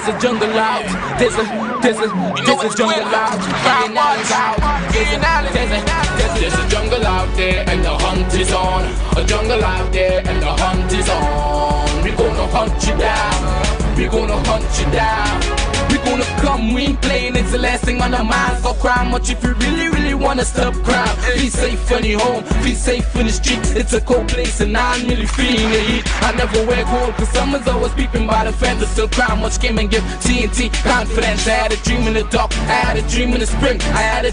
There's a jungle out. There's a jungle out. There's a jungle out there and the hunt is on. A jungle out there and the hunt is on. We gonna hunt you down. We gonna hunt you down. We gonna come, we ain't playing, it's the last thing on our minds. For crime, much if you really wanna stop crime. Be safe in your home, be safe in the streets. It's a cold place and I'm really feeling the heat. I never wear gold cause someone's always peeping by the fence. Still crime, much came and give TNT confidence. I had a dream in the dark, I had a dream in the spring. I had a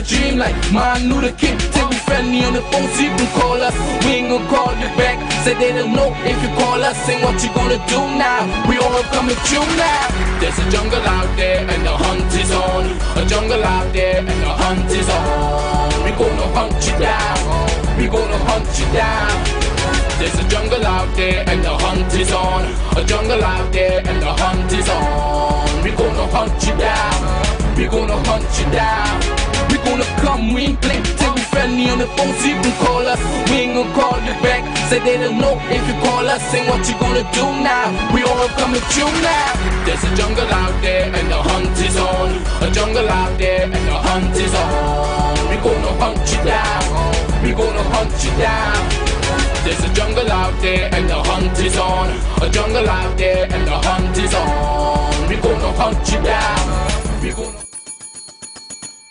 dream like Martin Luther King. Take me friendly on the phone so you can call us. We ain't gonna call you back. Say they don't know if you call us. Say what you gonna do now. We all coming through now. There's a jungle out there and the hunt is on. A jungle out there and the hunt is on. We gonna hunt you down. We gonna hunt you down. There's a jungle out there and the hunt is on. A jungle out there and the hunt is on. We gonna hunt you down. We gonna hunt you down. We gonna come, we ain't playing. Take me friendly on the phone so you can call us. We ain't gonna call you back. Say they don't know if you call us. Say what you gonna do now. We all coming through now. There's a jungle out there and the hunt is on. A jungle out there and the hunt is on. We gonna hunt you down. We gonna hunt you down. There's a jungle out there and the hunt is on. A jungle out there and the hunt is on. We gonna hunt you down. We gonna.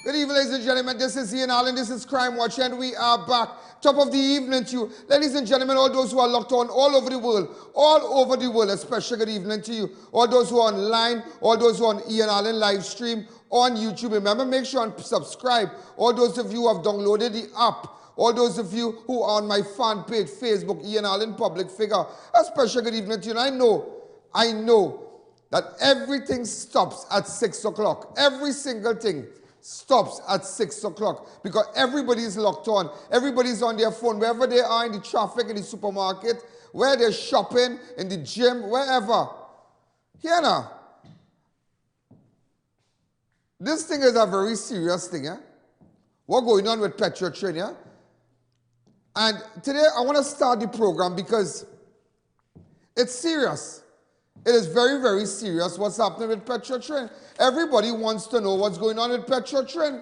Good evening, ladies and gentlemen. This is I.A.N. and this is Crime Watch, and we are back. Top of the evening to you. Ladies and gentlemen, all those who are locked on all over the world, especially good evening to you. All those who are online, all those who are on I.A.N. live stream on YouTube. Remember, make sure and subscribe. All those of you who have downloaded the app, all those of you who are on my fan page, Facebook, I.A.N. public figure, a special good evening to you. And I know that everything stops at 6 o'clock. Every single thing stops at 6 o'clock because everybody is locked on. Everybody's on their phone, wherever they are, in the traffic, in the supermarket, where they're shopping, in the gym, wherever. Here now. This thing is a very serious thing, eh? What's going on with PETROTRIN'S, yeah? And today I want to start the program because it's serious. It is very, very serious what's happening with PETROTRIN'S. Everybody wants to know what's going on with PETROTRIN'S.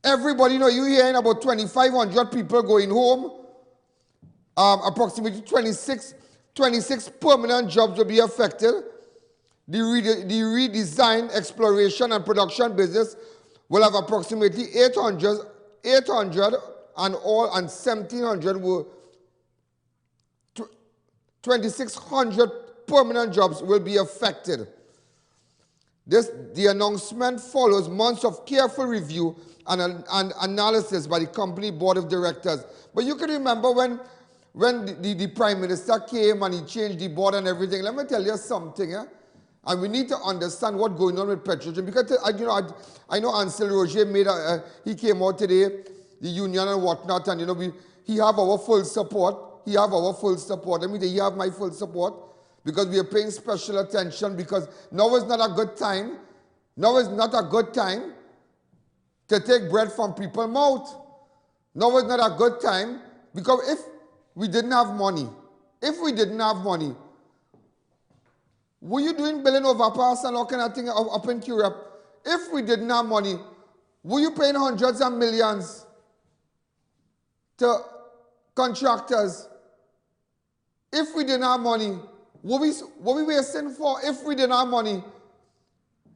Everybody know you're hearing about 2,500 people going home. Approximately 26 permanent jobs will be affected. The redesign, exploration, and production business will have approximately 800 and all, and 1,700 will 2,600 permanent jobs will be affected. The announcement follows months of careful review and analysis by the company board of directors. But you can remember when the Prime Minister came and he changed the board and everything. Let me tell you something, eh? And we need to understand what's going on with PETROTRIN'S. Because I know ANCEL ROGET he came out today, the union and whatnot, and he have our full support. He have our full support. Let me tell you, he have my full support. Because we are paying special attention, because now is not a good time. Now is not a good time to take bread from people's mouth. Now is not a good time, because if we didn't have money, were you doing billing overpass and all kind of thing up in Europe? If we didn't have money, were you paying hundreds of millions to contractors? If we didn't have money, what we wasting for if we didn't have money?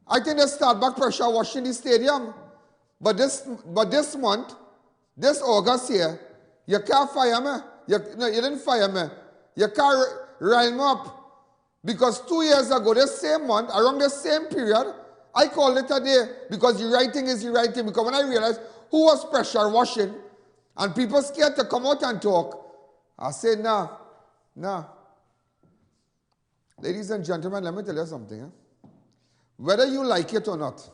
I think they start back pressure washing the stadium. But this month, this August here, you can't fire me. You didn't fire me. You can't rile me up. Because 2 years ago, this same month, around the same period, I called it a day because the right thing is the right thing. Because when I realized who was pressure washing and people scared to come out and talk, I said, nah. Ladies and gentlemen, let me tell you something. Eh? Whether you like it or not,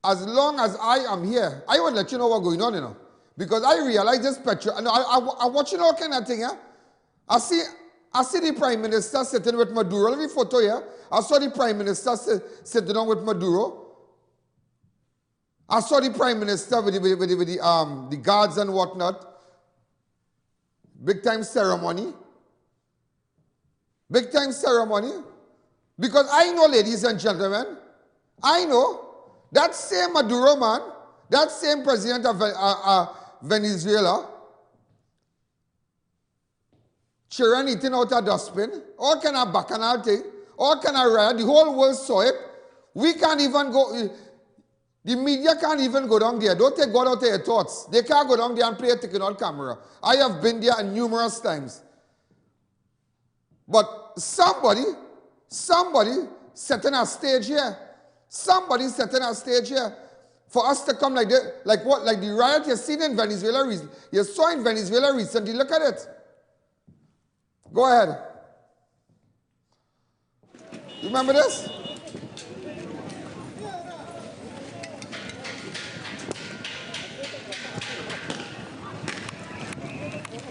as long as I am here, I will let you know what's going on, Because I realize this picture, and I'm watching all kind of thing, eh? I see the Prime Minister sitting with Maduro. Let me photo here. I saw the Prime Minister sitting down with Maduro. I saw the Prime Minister with the guards and whatnot. Big time ceremony. Big time ceremony. Because I know, ladies and gentlemen, I know that same Maduro man, that same president of Venezuela, children eating out a dustbin, all kind of bacchanal thing, all kind of riot, the whole world saw it. We can't even go, the media can't even go down there. Don't take God out of your thoughts. They can't go down there and play a ticket on camera. I have been there numerous times. But somebody setting a stage here. Somebody setting a stage here for us to come like that, like what, like the riot you seen in Venezuela, you saw in Venezuela recently. Look at it. Go ahead. You remember this?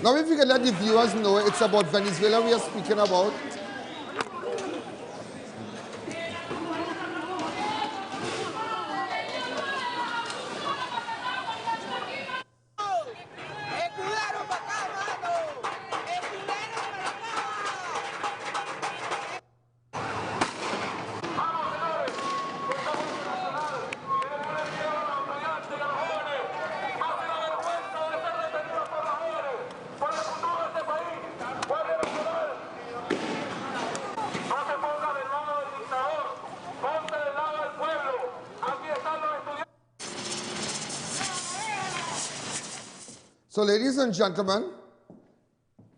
Now if you can let the viewers know it's about Venezuela we are speaking about. So, ladies and gentlemen,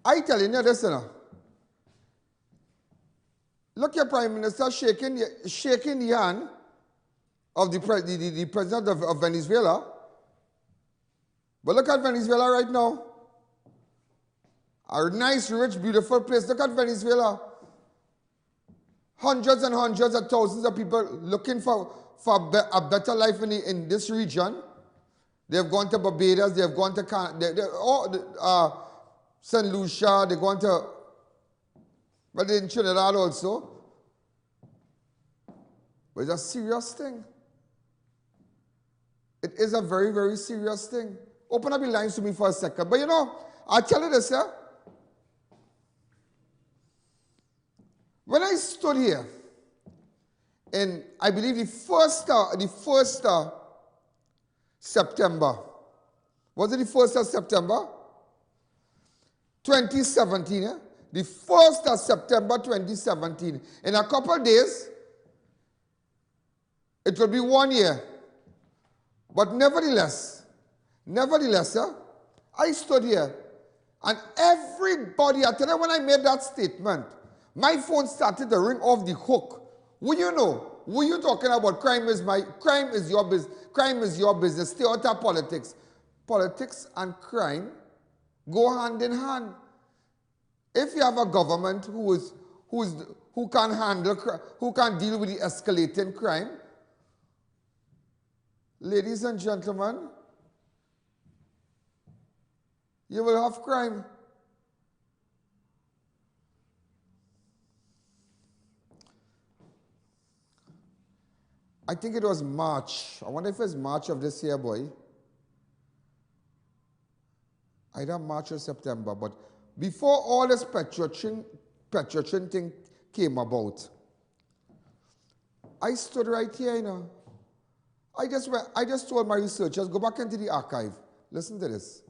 I tell you this, look, your Prime Minister shaking the hand of the President of Venezuela. But look at Venezuela right now. A nice, rich, beautiful place. Look at Venezuela. Hundreds and hundreds of thousands of people looking for a better life in this region. They've gone to Barbados, they've gone to St. Lucia, they've gone to, well, in Trinidad also. But it's a serious thing. It is a very, very serious thing. Open up your lines to me for a second. But you know, I'll tell you this, yeah? When I stood here, in, I believe the first September. Was it the 1st of September? 2017, eh? The 1st of September 2017. In a couple of days, it will be 1 year. But nevertheless, I stood here and everybody, I tell you, when I made that statement, my phone started to ring off the hook. Will you know? Were you talking about crime is your business? Crime is your business. Stay out of politics. Politics and crime go hand in hand. If you have a government who can deal with the escalating crime, ladies and gentlemen, you will have crime. I think it was March. I wonder if it's March of this year, boy. Either March or September. But before all this Petrotrin thing came about, I stood right here, you know. I just told my researchers, go back into the archive. Listen to this.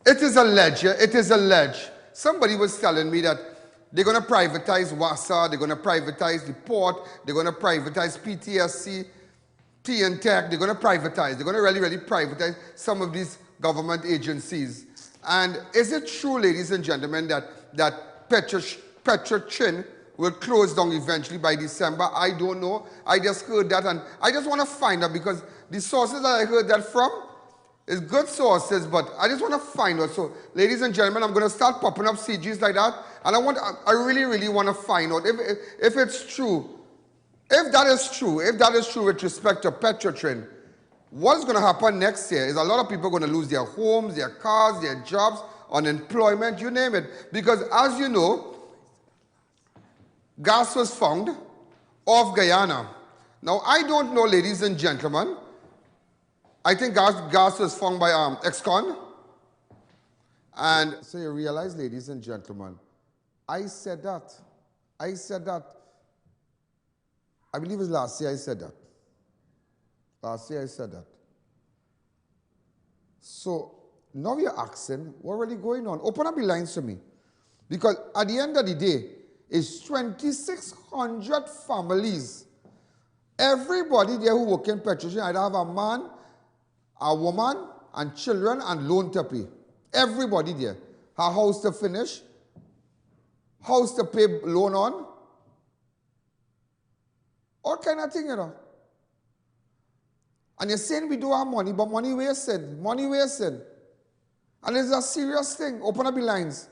It is alleged. Somebody was telling me that they're going to privatize WASA, they're going to privatize the port, they're going to privatize PTSC, T&Tech, they're going to privatize. They're going to really, really privatize some of these government agencies. And is it true, ladies and gentlemen, that Petrotrin will close down eventually by December? I don't know. I just heard that, and I just want to find out, because the sources that I heard that from is good sources, but I just want to find out. So, ladies and gentlemen, I'm going to start popping up CGs like that, and I really, really want to find out if it's true. If that is true with respect to Petrotrin, what's going to happen next year is a lot of people are going to lose their homes, their cars, their jobs, unemployment, you name it. Because as you know, gas was found off Guyana. Now, I don't know, ladies and gentlemen, I think gas was found by ExCon. And so you realize, ladies and gentlemen, I said that. I said that. I believe it was last year I said that. Last year I said that. So now you're asking, what really going on? Open up the lines for me. Because at the end of the day, it's 2,600 families. Everybody there who work in Petrotrin either have a man, a woman, and children and loan to pay. Everybody there. Her house to finish, house to pay loan on. All kind of thing, you know. And you're saying we do have money, but money wasted. Money wasted. And it's a serious thing. Open up the lines.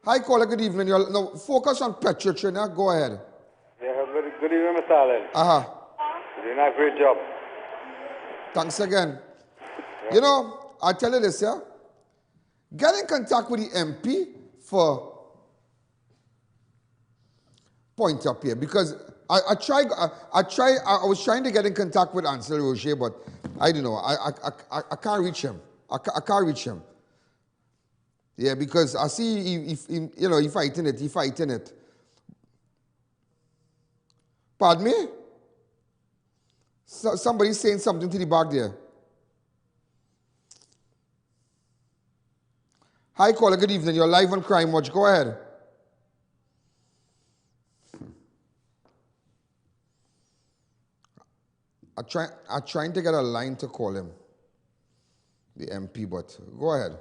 Hi, caller, good evening. You're, no, focus on Petrotrin. Go ahead. Yeah, good evening, Mr. Allen. You're doing a great job. Thanks again. Yeah. You know, I'll tell you this, yeah? Get in contact with the MP for POINTE-A-PIERRE because I was trying to get in contact with ANCEL ROGET, but I don't know. I can't reach him. I can't reach him. Yeah, because I see he fighting it. Pardon me? Somebody's saying something to the back there. Hi, caller, good evening. You're live on Crime Watch. Go ahead. I'm trying to get a line to call him, the MP, but go ahead.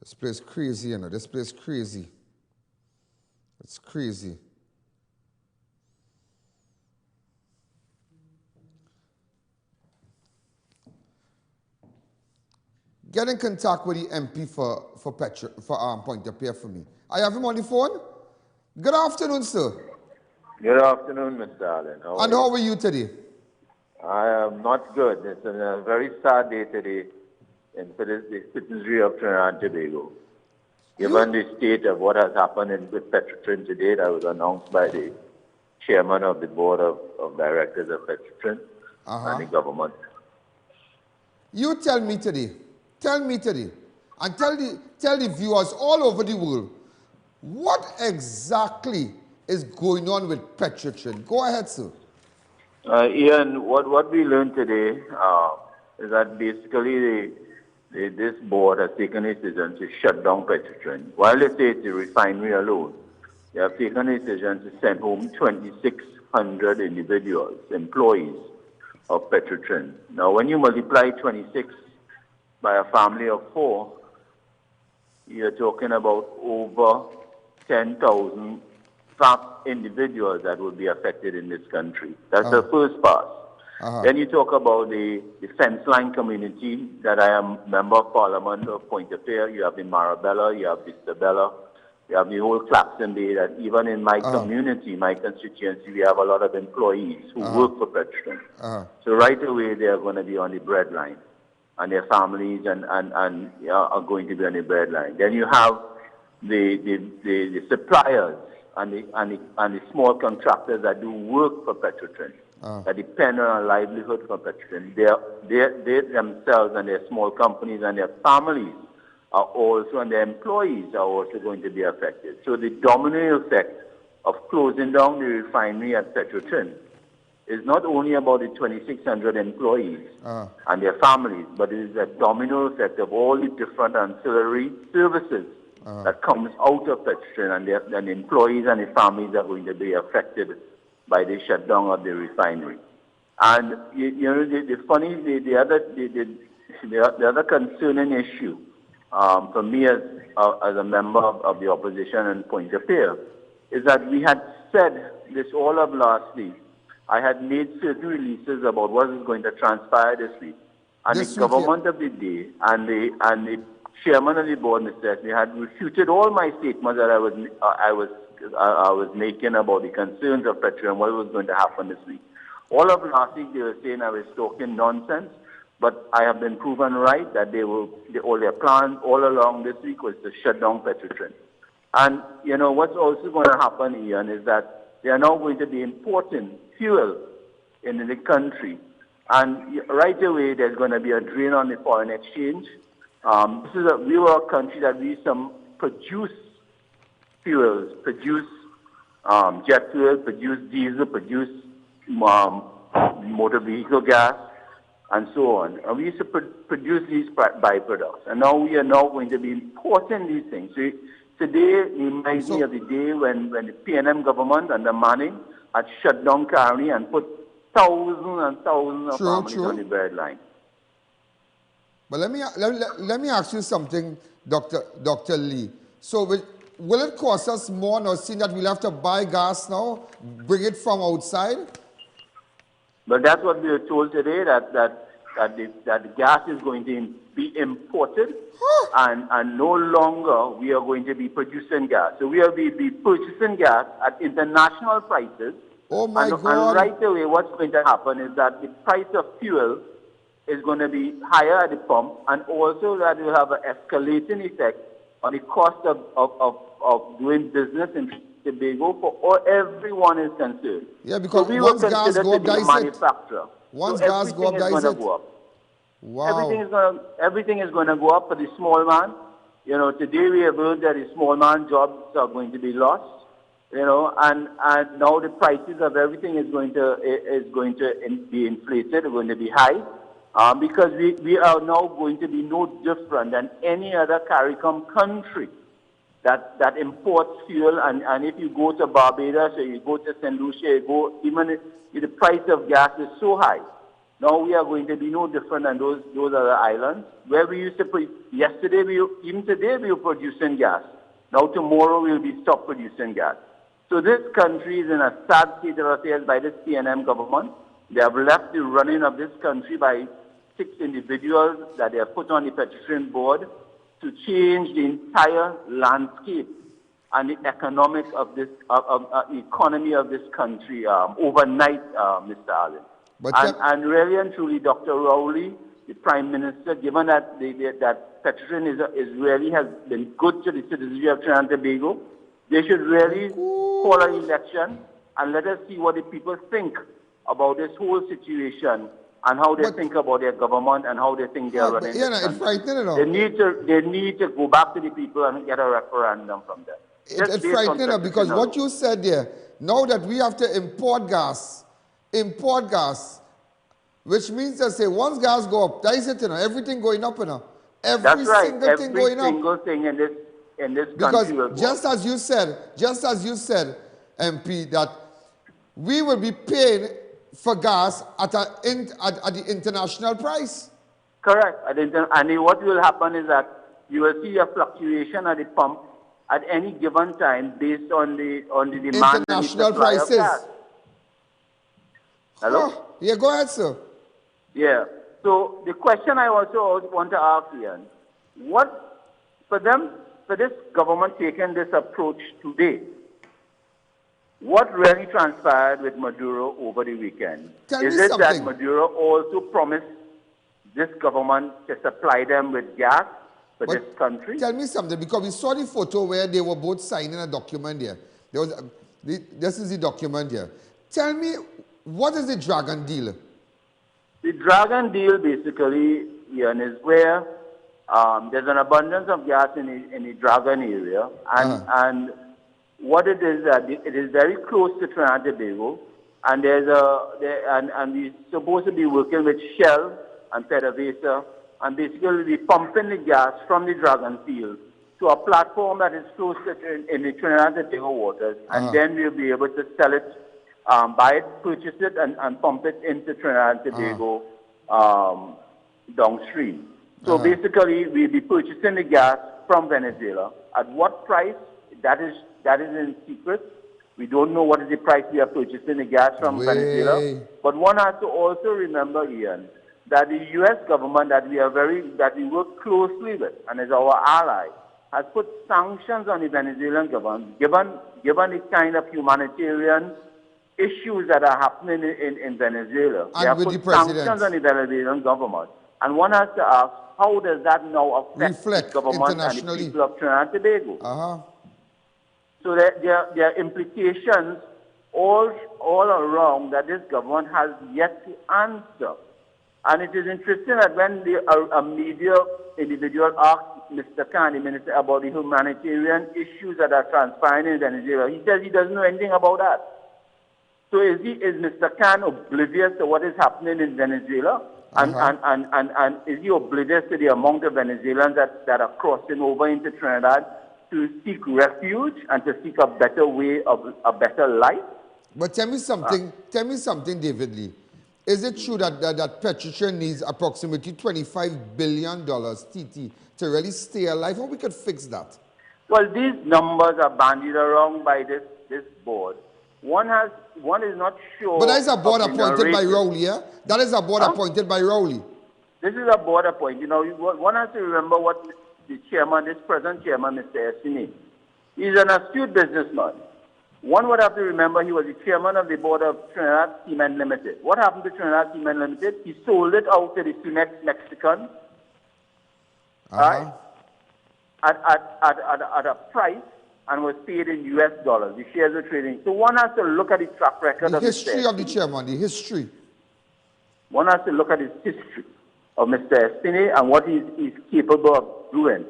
This place crazy, you know. This place crazy. It's crazy. Get in contact with the MP for POINTE-A-PIERRE for me. I have him on the phone. Good afternoon, sir. Good afternoon, Mr. Allen. How are you today? I am not good. It's a very sad day today in the citizenry of Trinidad and Tobago. Given the state of what has happened with Petrotrin today, that was announced by the chairman of the board of directors of Petrotrin and the government. You tell me today, and tell the viewers all over the world, what exactly is going on with Petrotrin? Go ahead, sir. Ian, what we learned today is that basically this board has taken a decision to shut down Petrotrin. While they say it's the refinery alone, they have taken a decision to send home 2,600 individuals, employees of Petrotrin. Now, when you multiply 26 by a family of 4, you're talking about over 10,000 individuals that would be affected in this country. That's the first pass. Then you talk about the fence line community that I am member of parliament of POINTE-A-PIERRE. You have the Marabella, you have the Isabella, you have the whole Clapton Bay. That even in my community, my constituency, we have a lot of employees who work for Petrotrin. So right away, they are going to be on the breadline, and their families are going to be on the breadline. Then you have the suppliers and the small contractors that do work for Petrotrin, that depend on a livelihood for Petrotrin. They themselves and their small companies and their families are also, and their employees are also going to be affected. So the domino effect of closing down the refinery at Petrotrin is not only about the 2,600 employees and their families, but it is a domino effect of all the different ancillary services that comes out of Petrotrin, and the employees and the families are going to be affected by the shutdown of the refinery. And the other concerning issue for me as a member of the opposition and POINTE-A-PIERRE is that we had said this all of last week. I had made certain releases about what is going to transpire this week, and the government of the day and the chairman of the board, Mr. Esme, had refuted all my statements that I was making about the concerns of Petrotrin and what was going to happen this week. All of last week they were saying I was talking nonsense, but I have been proven right that all their plans all along this week was to shut down Petrotrin. And you know what's also going to happen, Ian, is that they are now going to be importing fuel in the country, and right away there's going to be a drain on the foreign exchange. we were a country that we produce fuels, produce jet fuel, produce diesel, produce motor vehicle gas, and so on. And we used to produce these byproducts. And now we are now going to be importing these things. So today reminds me of the day when the PNM government and the Manning had shut down Carney and put thousands and thousands of families on the breadline. But let me ask you something, Dr. Lee. So will it cost us more now, seeing that we'll have to buy gas now, bring it from outside? But that's what we were told today, that the gas is going to be imported, and no longer we are going to be producing gas. So we will be purchasing gas at international prices. Oh my God. And right away, what's going to happen is that the price of fuel is going to be higher at the pump, and also that will have an escalating effect on the cost of doing business in Tobago for everyone is concerned. Yeah, because so once gas go up, that is manufacturer. Once so gas go up, that is it. Go up. Wow. Everything is going to go up for the small man. You know, today we have heard that the small man jobs are going to be lost. You know, and now the prices of everything is going to be inflated. It's going to be high. Because we are now going to be no different than any other CARICOM country that imports fuel. And if you go to Barbados or you go to St. Lucia, even if the price of gas is so high, now we are going to be no different than those other islands where we used to yesterday, even today we were producing gas. Now tomorrow we will be stopped producing gas. So this country is in a sad state of affairs by this PNM government. They have left the running of this country by 6 individuals that they have put on the PETROTRIN'S board to change the entire landscape and the economics of this, the economy of this country overnight, Mr. Allen. And really and truly, Dr. Rowley, the Prime Minister, given that that PETROTRIN really has been good to the citizenry of Trinidad and Tobago, they should really call an election and let us see what the people think about this whole situation and how they think about their government and how they think they are running. It's frightening enough. They need to go back to the people and get a referendum from them. It's frightening enough because what you said there, now that we have to import gas, which means to say once gas go up, that is it, everything going up, Every single thing going up. Every single thing in this because country will go just up. as you said, MP, that we will be paying for gas at the international price. Correct. And what will happen is that you will see a fluctuation at the pump at any given time based on the demand international and the supply prices. of gas. Hello? Oh, yeah, go ahead, sir. Yeah. So the question I also want to ask Ian, for this government taking this approach today, what really transpired with Maduro over the weekend? Is it that Maduro also promised this government to supply them with gas for this country? Tell me something, because we saw the photo where they were both signing a document here. This is the document here. Tell me, what is the Dragon deal? The Dragon deal basically, Ian, is where there's an abundance of gas in the Dragon area, and what it is that it is very close to Trinidad and Tobago, and and we're supposed to be working with Shell and PDVSA, and basically be pumping the gas from the Dragon field to a platform that is close to in the Trinidad and Tobago waters, and then we'll be able to sell it, buy it, purchase it, and pump it into Trinidad and Tobago downstream. So basically, we'll be purchasing the gas from Venezuela. At what price? That is in secret. We don't know what is the price we are purchasing the gas from Venezuela. But one has to also remember, Ian, that the U.S. government that we work closely with and is our ally has put sanctions on the Venezuelan government, given the kind of humanitarian issues that are happening in Venezuela. They have put sanctions on the Venezuelan government. And one has to ask, how does that now affect the government and the people of Trinidad and Tobago? So there are implications all around that this government has yet to answer. And it is interesting that when a media individual asked Mr. Khan, the minister, about the humanitarian issues that are transpiring in Venezuela, he says he doesn't know anything about that. So is Mr. Khan oblivious to what is happening in Venezuela? And is he oblivious to the amount of Venezuelans that are crossing over into Trinidad to seek refuge and to seek a better way of a better life? But tell me something, David Lee. Is it true that Petrotrin needs approximately $25 billion TT to really stay alive? How we could fix that? Well, these numbers are bandied around by this board. One is not sure. But that is a board appointed by Rowley, yeah? That is a board appointed by Rowley. This is a board appointed. You know, one has to remember what the chairman, this present chairman, Mr. Escalating, he's an astute businessman. One would have to remember he was the chairman of the board of Trinidad Cement Limited. What happened to Trinidad Cement Limited? He sold it out to the Cemex Mexican, right? At a price, and was paid in US dollars. The shares were trading. So one has to look at the track record of the history of the chairman, the history. One has to look at his history of Mr. Escalating and what he's capable of doing.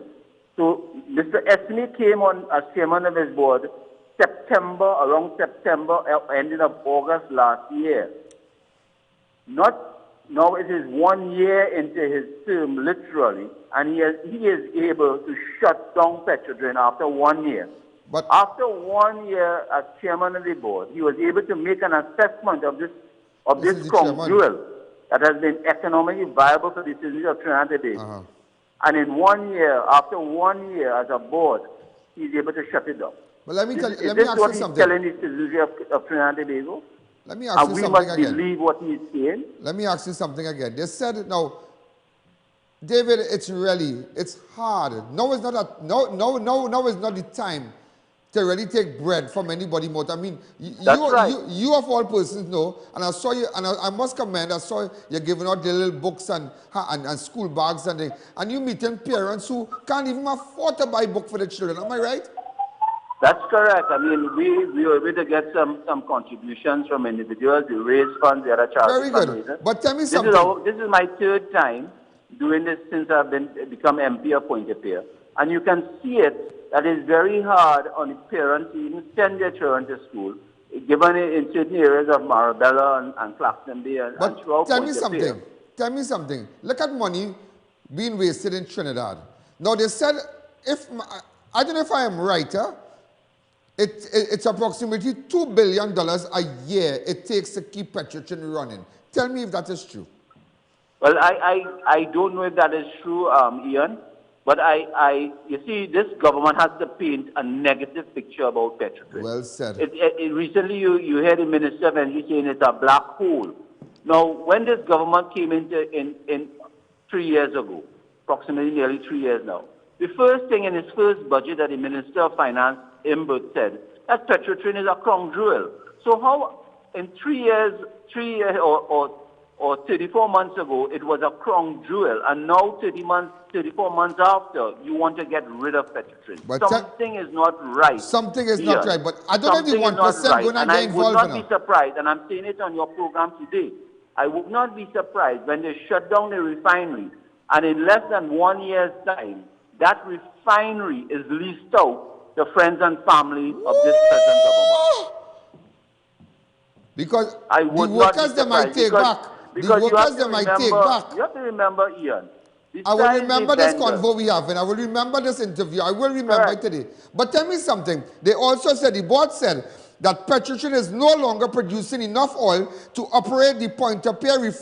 So Mr. Escalating came on as chairman of his board around September, ending of August last year. Now it is 1 year into his term, literally, and he is able to shut down Petrotrin after 1 year. But after 1 year as chairman of the board, he was able to make an assessment of this crown jewel that has been economically viable for the citizens of Trinidad and Tobago. And in 1 year, after 1 year as a board, he's able to shut it down. Well, let me ask you something. Is this what he's telling the citizens of Trinidad and Tobago? Let me ask you something again. And we must believe what he's saying? Let me ask you something again. They said, now, David, it's hard. No is not the time to really take bread from anybody more. I mean, you of all persons know, and I saw you, and I must commend, I saw you giving out the little books and school bags and you meeting parents who can't even afford to buy a book for the children. Am I right? That's correct. I mean, we were able to get some contributions from individuals. We raise funds. We had a charity fundraiser. Very good. But tell me something. This is my third time doing this since I've become MP of POINTE-A-PIERRE. And you can see it, that it's very hard on the parents to even send their children to school, given in certain areas of Marabella and Claxton Bay and throughout tell me something. Tell me something. Look at money being wasted in Trinidad. Now, they said, I don't know if I am right, it's approximately $2 billion a year it takes to keep Petrotrin running. Tell me if that is true. Well, I don't know if that is true, Ian, but you see, this government has to paint a negative picture about Petrotrin. Well said. Recently, you heard the Minister of Energy saying it's a black hole. Now, when this government came in 3 years ago, approximately nearly 3 years now, the first thing in his first budget that the Minister of Finance, Imbert, said that Petrotrin is a crown jewel. So how in 3 years or 34 months ago, it was a crown jewel, and now 34 months after, you want to get rid of Petrotrin. But something is not right. Something is not right, but I don't know if the 1% going to get involved. I would not be surprised, and I'm saying it on your program today, I would not be surprised when they shut down the refinery, and in less than 1 year's time, that refinery is leased out to friends and family of this present government. Because the workers they might take back. The workers they might take back. You have to remember, Ian. I will remember this convo we have, and I will remember this interview. I will remember it today. But tell me something. They also said, the board said, that Petrotrin is no longer producing enough oil to operate the POINTE-A-PIERRE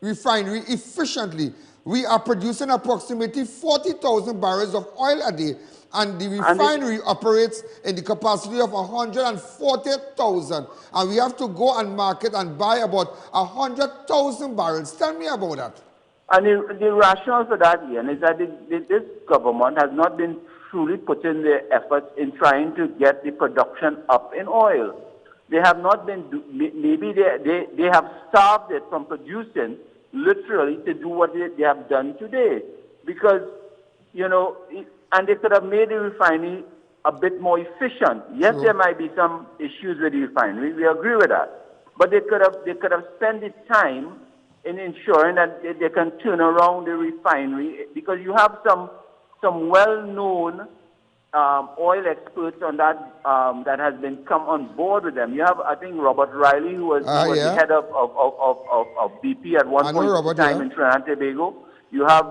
refinery efficiently. We are producing approximately 40,000 barrels of oil a day, and the refinery operates in the capacity of 140,000. And we have to go and market and buy about 100,000 barrels. Tell me about that. And the rationale for that, Ian, is that this government has not been truly putting their efforts in trying to get the production up in oil. They have not been, maybe they have starved it from producing, literally, to do what they have done today. Because, you know, and they could have made the refinery a bit more efficient. Yes, there might be some issues with the refinery. We agree with that. But they could have spent the time in ensuring that they can turn around the refinery, because you have some well-known oil experts on that that has been come on board with them. You have, I think, Robert Riley, who was the head of BP at one point in time in Trinidad and Tobago. You have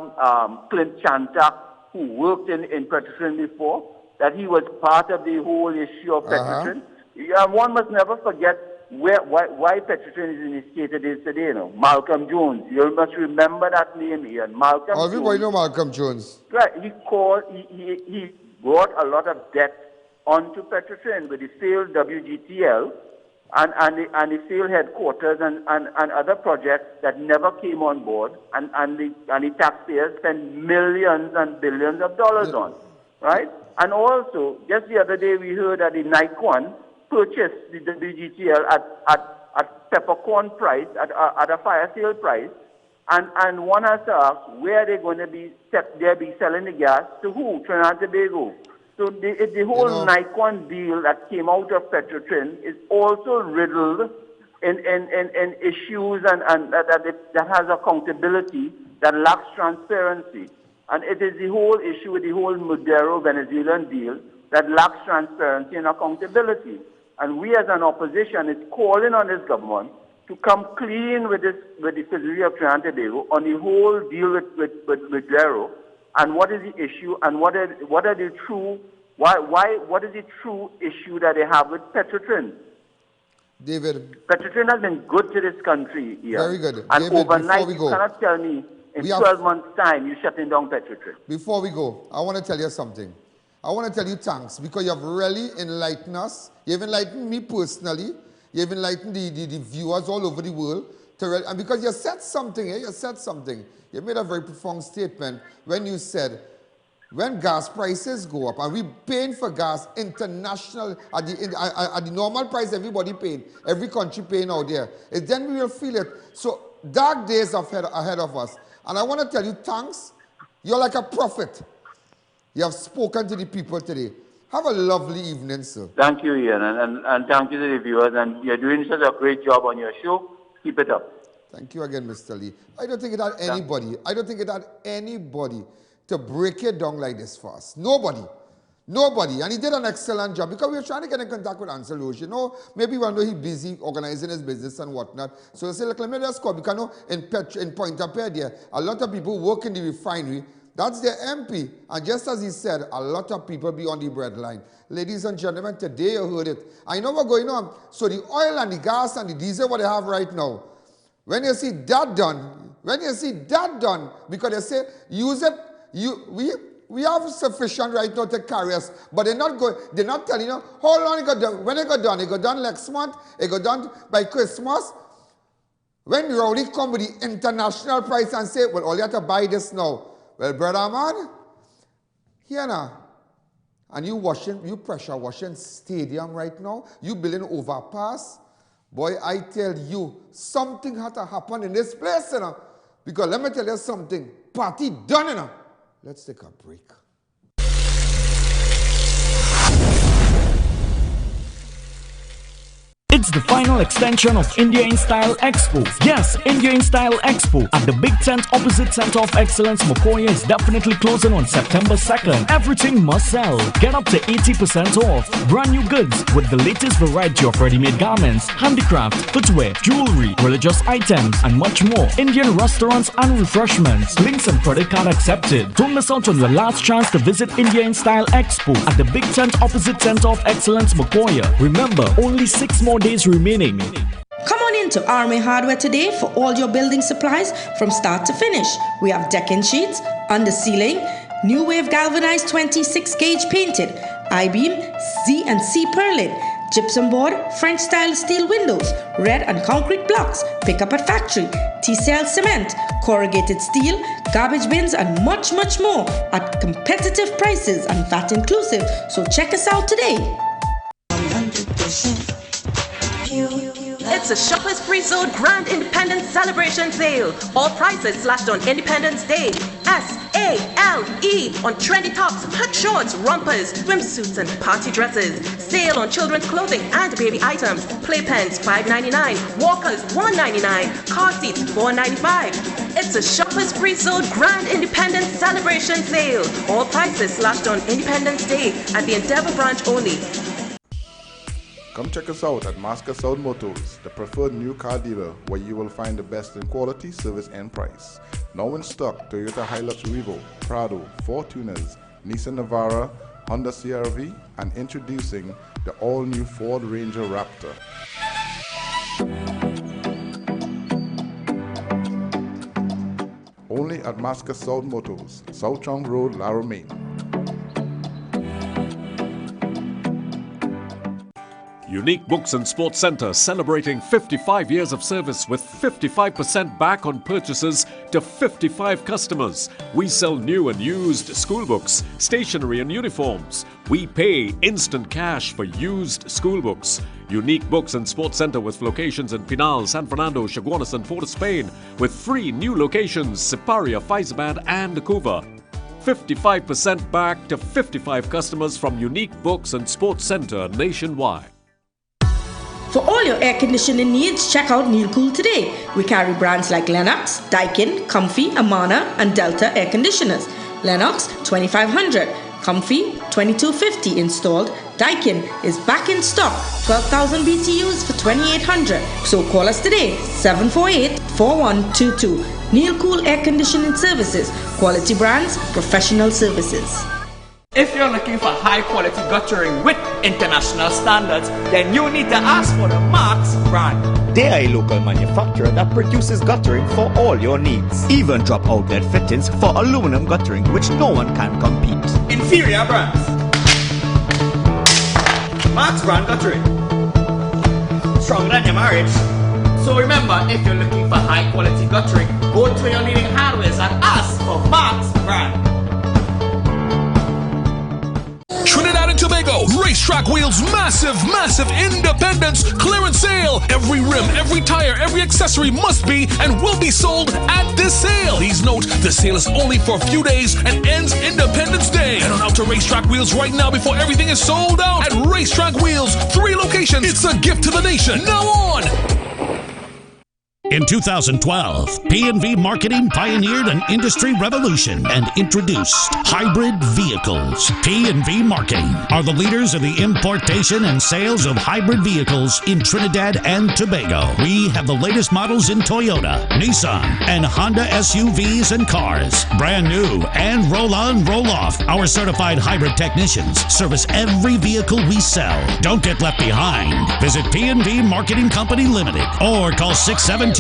Clint Chantak, who worked in Petrotrin before, that he was part of the whole issue of Petrotrin. One must never forget why Petrotrin is in the state it is today. Malcolm Jones, you must remember that name, Ian. Malcolm Jones. Everybody know Malcolm Jones. Right, he brought a lot of debt onto Petrotrin with the failed WGTL and the failed headquarters and other projects that never came on board, and the taxpayers spent millions and billions of dollars on, right? And also, just the other day we heard that the NICON purchased the WGTL at peppercorn price, at a fire sale price, and one has to ask, where are they going to be selling the gas to who? Trinidad and Tobago. So the whole NICON deal that came out of Petrotrin is also riddled in issues and that has accountability, that lacks transparency. And it is the whole issue with the whole Maduro-Venezuelan deal that lacks transparency and accountability. And we as an opposition is calling on this government to come clean with the facility of Trinidad and Tobago on the whole deal with Maduro, and what is the issue, and what is the true issue that they have with Petrotrin. David, Petrotrin has been good to this country here. Very good. And David, overnight, you cannot tell me in 12 months' time you're shutting down Petrotrin. Before we go, I want to tell you something. I want to tell you thanks, because you have really enlightened us. You have enlightened me personally. You have enlightened the viewers all over the world. And because you said something, you said something. You made a very profound statement when you said, when gas prices go up, and we're paying for gas international, at the normal price everybody paid, every country paying out there, then we will feel it. So dark days are ahead of us. And I want to tell you thanks. You're like a prophet. You have spoken to the people today. Have a lovely evening, sir. Thank you, Ian, and thank you to the viewers. And you're doing such a great job on your show. Keep it up. Thank you again, Mr. Lee. I don't think it had anybody to break it down like this for us. Nobody. And he did an excellent job, because we were trying to get in contact with ANCEL. Maybe we know he's busy organizing his business and whatnot. So they say, look, let me just call, because in POINTE-A-PIERRE there, a lot of people work in the refinery. That's their MP. And just as he said, a lot of people be on the breadline. Ladies and gentlemen, today you heard it. I know what's going on. So the oil and the gas and the diesel, what they have right now, when you see that done, because they say, use it, we have sufficient right now to carry us, but they're not telling you how long it got done. When it got done next month, it got done by Christmas. When Rowdy come with the international price and say, well, all you have to buy this now. Well, brother man, here now, and you pressure washing stadium right now, you building overpass. Boy, I tell you, something had to happen in this place, because let me tell you something, party done, Let's take a break. It's the final extension of India in Style Expo. Yes, India in Style Expo at the big tent opposite Center of Excellence Mokoya is definitely closing on September 2nd. Everything must sell. Get up to 80% off. Brand new goods with the latest variety of ready-made garments, handicraft, footwear, jewelry, religious items, and much more. Indian restaurants and refreshments. Links and credit card accepted. Don't miss out on your last chance to visit India in Style Expo at the big tent opposite Center of Excellence Mokoya. Remember, only 6 more days remaining. Come on into RMA Hardware today for all your building supplies from start to finish. We have decking sheets, under ceiling, new wave galvanized 26 gauge painted, I-beam, Z and C purlin, gypsum board, French style steel windows, red and concrete blocks, pick up at factory, TCL cement, corrugated steel, garbage bins, and much more at competitive prices and VAT inclusive. So check us out today. 100% pure It's a Shoppers Free Zone Grand Independence Celebration Sale. All prices slashed on Independence Day. SALE on trendy tops, hot shorts, rompers, swimsuits and party dresses. Sale on children's clothing and baby items. Playpens $5.99, walkers $1.99, car seats $4.95. It's a Shoppers Free Zone Grand Independence Celebration Sale. All prices slashed on Independence Day at the Endeavour branch only. Come check us out at Masca South Motors, the preferred new car dealer where you will find the best in quality, service and price. Now in stock, Toyota Hilux Revo, Prado, Fortuners, Nissan Navara, Honda CR-V, and introducing the all-new Ford Ranger Raptor. Only at Masca South Motors, South Chong Road, Laramie. Unique Books and Sports Center celebrating 55 years of service with 55% back on purchases to 55 customers. We sell new and used school books, stationery and uniforms. We pay instant cash for used school books. Unique Books and Sports Center with locations in Pinal, San Fernando, Chaguanas and Port of Spain with 3 new locations, Siparia, Faizabad and Cuba. 55% back to 55 customers from Unique Books and Sports Center nationwide. For all your air conditioning needs, check out Neil Cool today. We carry brands like Lennox, Daikin, Comfy, Amana, and Delta air conditioners. Lennox 2500, Comfy 2250 installed. Daikin is back in stock, 12,000 BTUs for 2800. So call us today, 748-4122. Neil Cool Air Conditioning Services, quality brands, professional services. If you're looking for high quality guttering with international standards, then you need to ask for the Marks brand. They are a local manufacturer that produces guttering for all your needs. Even drop outlet fittings for aluminum guttering, which no one can compete. Inferior brands. Marks brand guttering. Stronger than your marriage. So remember, if you're looking for high quality guttering, go to your leading hardwares and ask for Marks brand. Trinidad and Tobago, Racetrack Wheels' massive independence clearance sale. Every rim, every tire, every accessory must be and will be sold at this sale. Please note, the sale is only for a few days and ends Independence Day. Head on out to Racetrack Wheels right now before everything is sold out. At Racetrack Wheels, 3 locations. It's a gift to the nation. Now on! In 2012, P&V Marketing pioneered an industry revolution and introduced hybrid vehicles. P&V Marketing are the leaders in the importation and sales of hybrid vehicles in Trinidad and Tobago. We have the latest models in Toyota, Nissan, and Honda SUVs and cars. Brand new and roll-on, roll-off. Our certified hybrid technicians service every vehicle we sell. Don't get left behind. Visit P&V Marketing Company Limited or call 672-2083.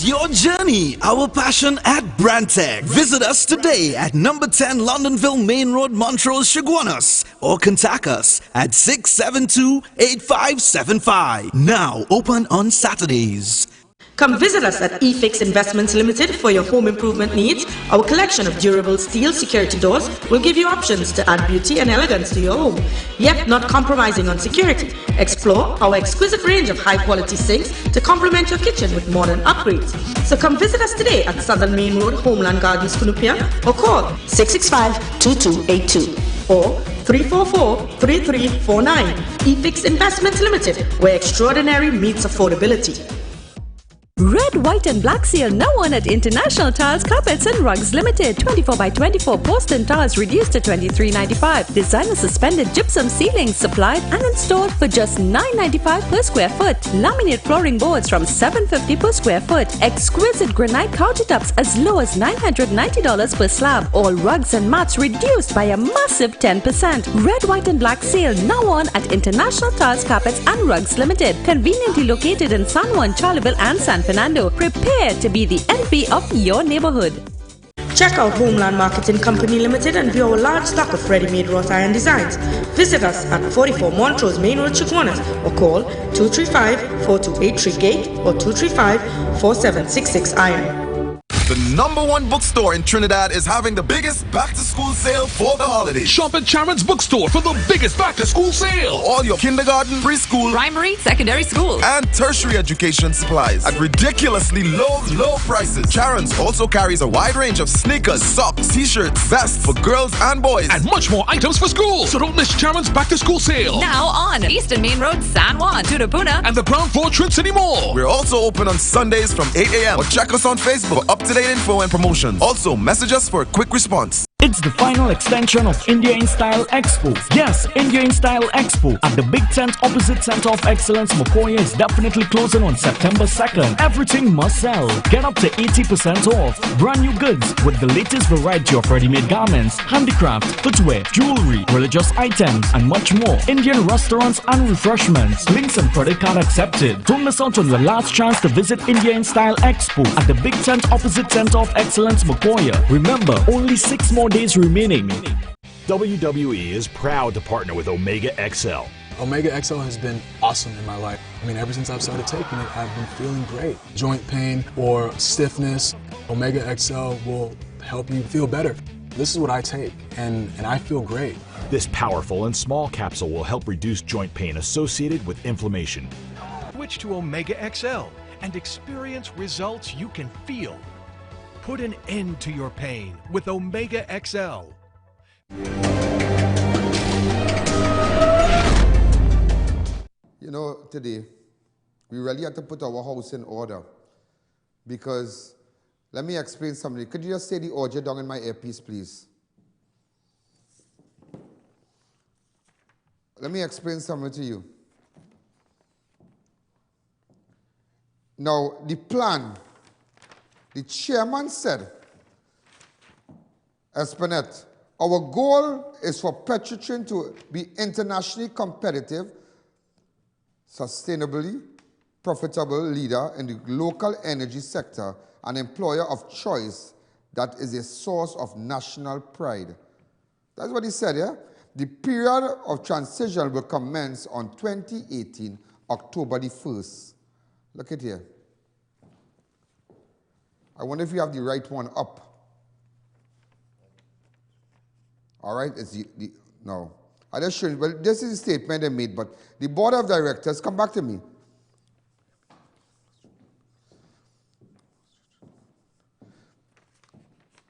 Your journey, our passion at Brandtech. Visit us today at number 10 Londonville Main Road, Montrose, Chaguanas, or contact us at 672-8575. Now open on Saturdays. Come visit us at eFix Investments Limited for your home improvement needs. Our collection of durable steel security doors will give you options to add beauty and elegance to your home, yet not compromising on security. Explore our exquisite range of high-quality sinks to complement your kitchen with modern upgrades. So come visit us today at Southern Main Road, Homeland Gardens, Cunupia, or call 665-2282 or 344-3349. eFix Investments Limited, where extraordinary meets affordability. Red, white and black sale now on at International Tiles, Carpets and Rugs Limited. 24 by 24 Boston tiles reduced to $23.95. Designer suspended gypsum ceilings supplied and installed for just $9.95 per square foot. Laminate flooring boards from $7.50 per square foot. Exquisite granite countertops as low as $990 per slab. All rugs and mats reduced by a massive 10%. Red, white and black sale now on at International Tiles, Carpets and Rugs Limited. Conveniently located in San Juan, Charleville and San Fernando. Prepare to be the envy of your neighborhood. Check out Homeland Marketing Company Limited and view our large stock of ready-made wrought iron designs. Visit us at 44 Montrose Main Road, Chaguanas, or call 235-4283 Gate or 235-4766 Iron. The #1 bookstore in Trinidad is having the biggest back-to-school sale for the holidays. Shop at Sharon's Bookstore for the biggest back-to-school sale. All your kindergarten, preschool, primary, secondary school, and tertiary education supplies at ridiculously low prices. Sharon's also carries a wide range of sneakers, socks, t-shirts, vests for girls and boys, and much more items for school. So don't miss Sharon's back-to-school sale. Now on Eastern Main Road, San Juan, Tutapuna, and the ground floor Trin City Mall. We're also open on Sundays from 8 a.m. or check us on Facebook for up-to-date info and promotions. Also, message us for a quick response. It's the final extension of India in Style Expo. Yes, India in Style Expo at the Big Tent opposite Center of Excellence, Mokoya is definitely closing on September 2nd. Everything must sell. Get up to 80% off. Brand new goods with the latest variety of ready-made garments, handicraft, footwear, jewelry, religious items, and much more. Indian restaurants and refreshments. Links and credit card accepted. Don't miss out on your last chance to visit India in Style Expo at the Big Tent opposite Center of Excellence, Mokoya. Remember, only 6 more days remaining. WWE is proud to partner with Omega XL. Omega XL has been awesome in my life. I mean, ever since I've started taking it, I've been feeling great. Joint pain or stiffness, Omega XL will help you feel better. This is what I take, and I feel great. This powerful and small capsule will help reduce joint pain associated with inflammation. Switch to Omega XL and experience results you can feel. Put an end to your pain with Omega XL. You know, today, we really had to put our house in order because, let me explain something. Could you just say the audio down in my earpiece, please? Let me explain something to you. Now, the plan, the chairman said, Espinette, our goal is for Petrotrin to be internationally competitive, sustainably profitable leader in the local energy sector, an employer of choice that is a source of national pride. That's what he said, yeah? The period of transition will commence on 2018, October the 1st. Look at here. I wonder if you have the right one up. All right, it's no. I just showed you, well, this is a statement they made, but the board of directors, come back to me.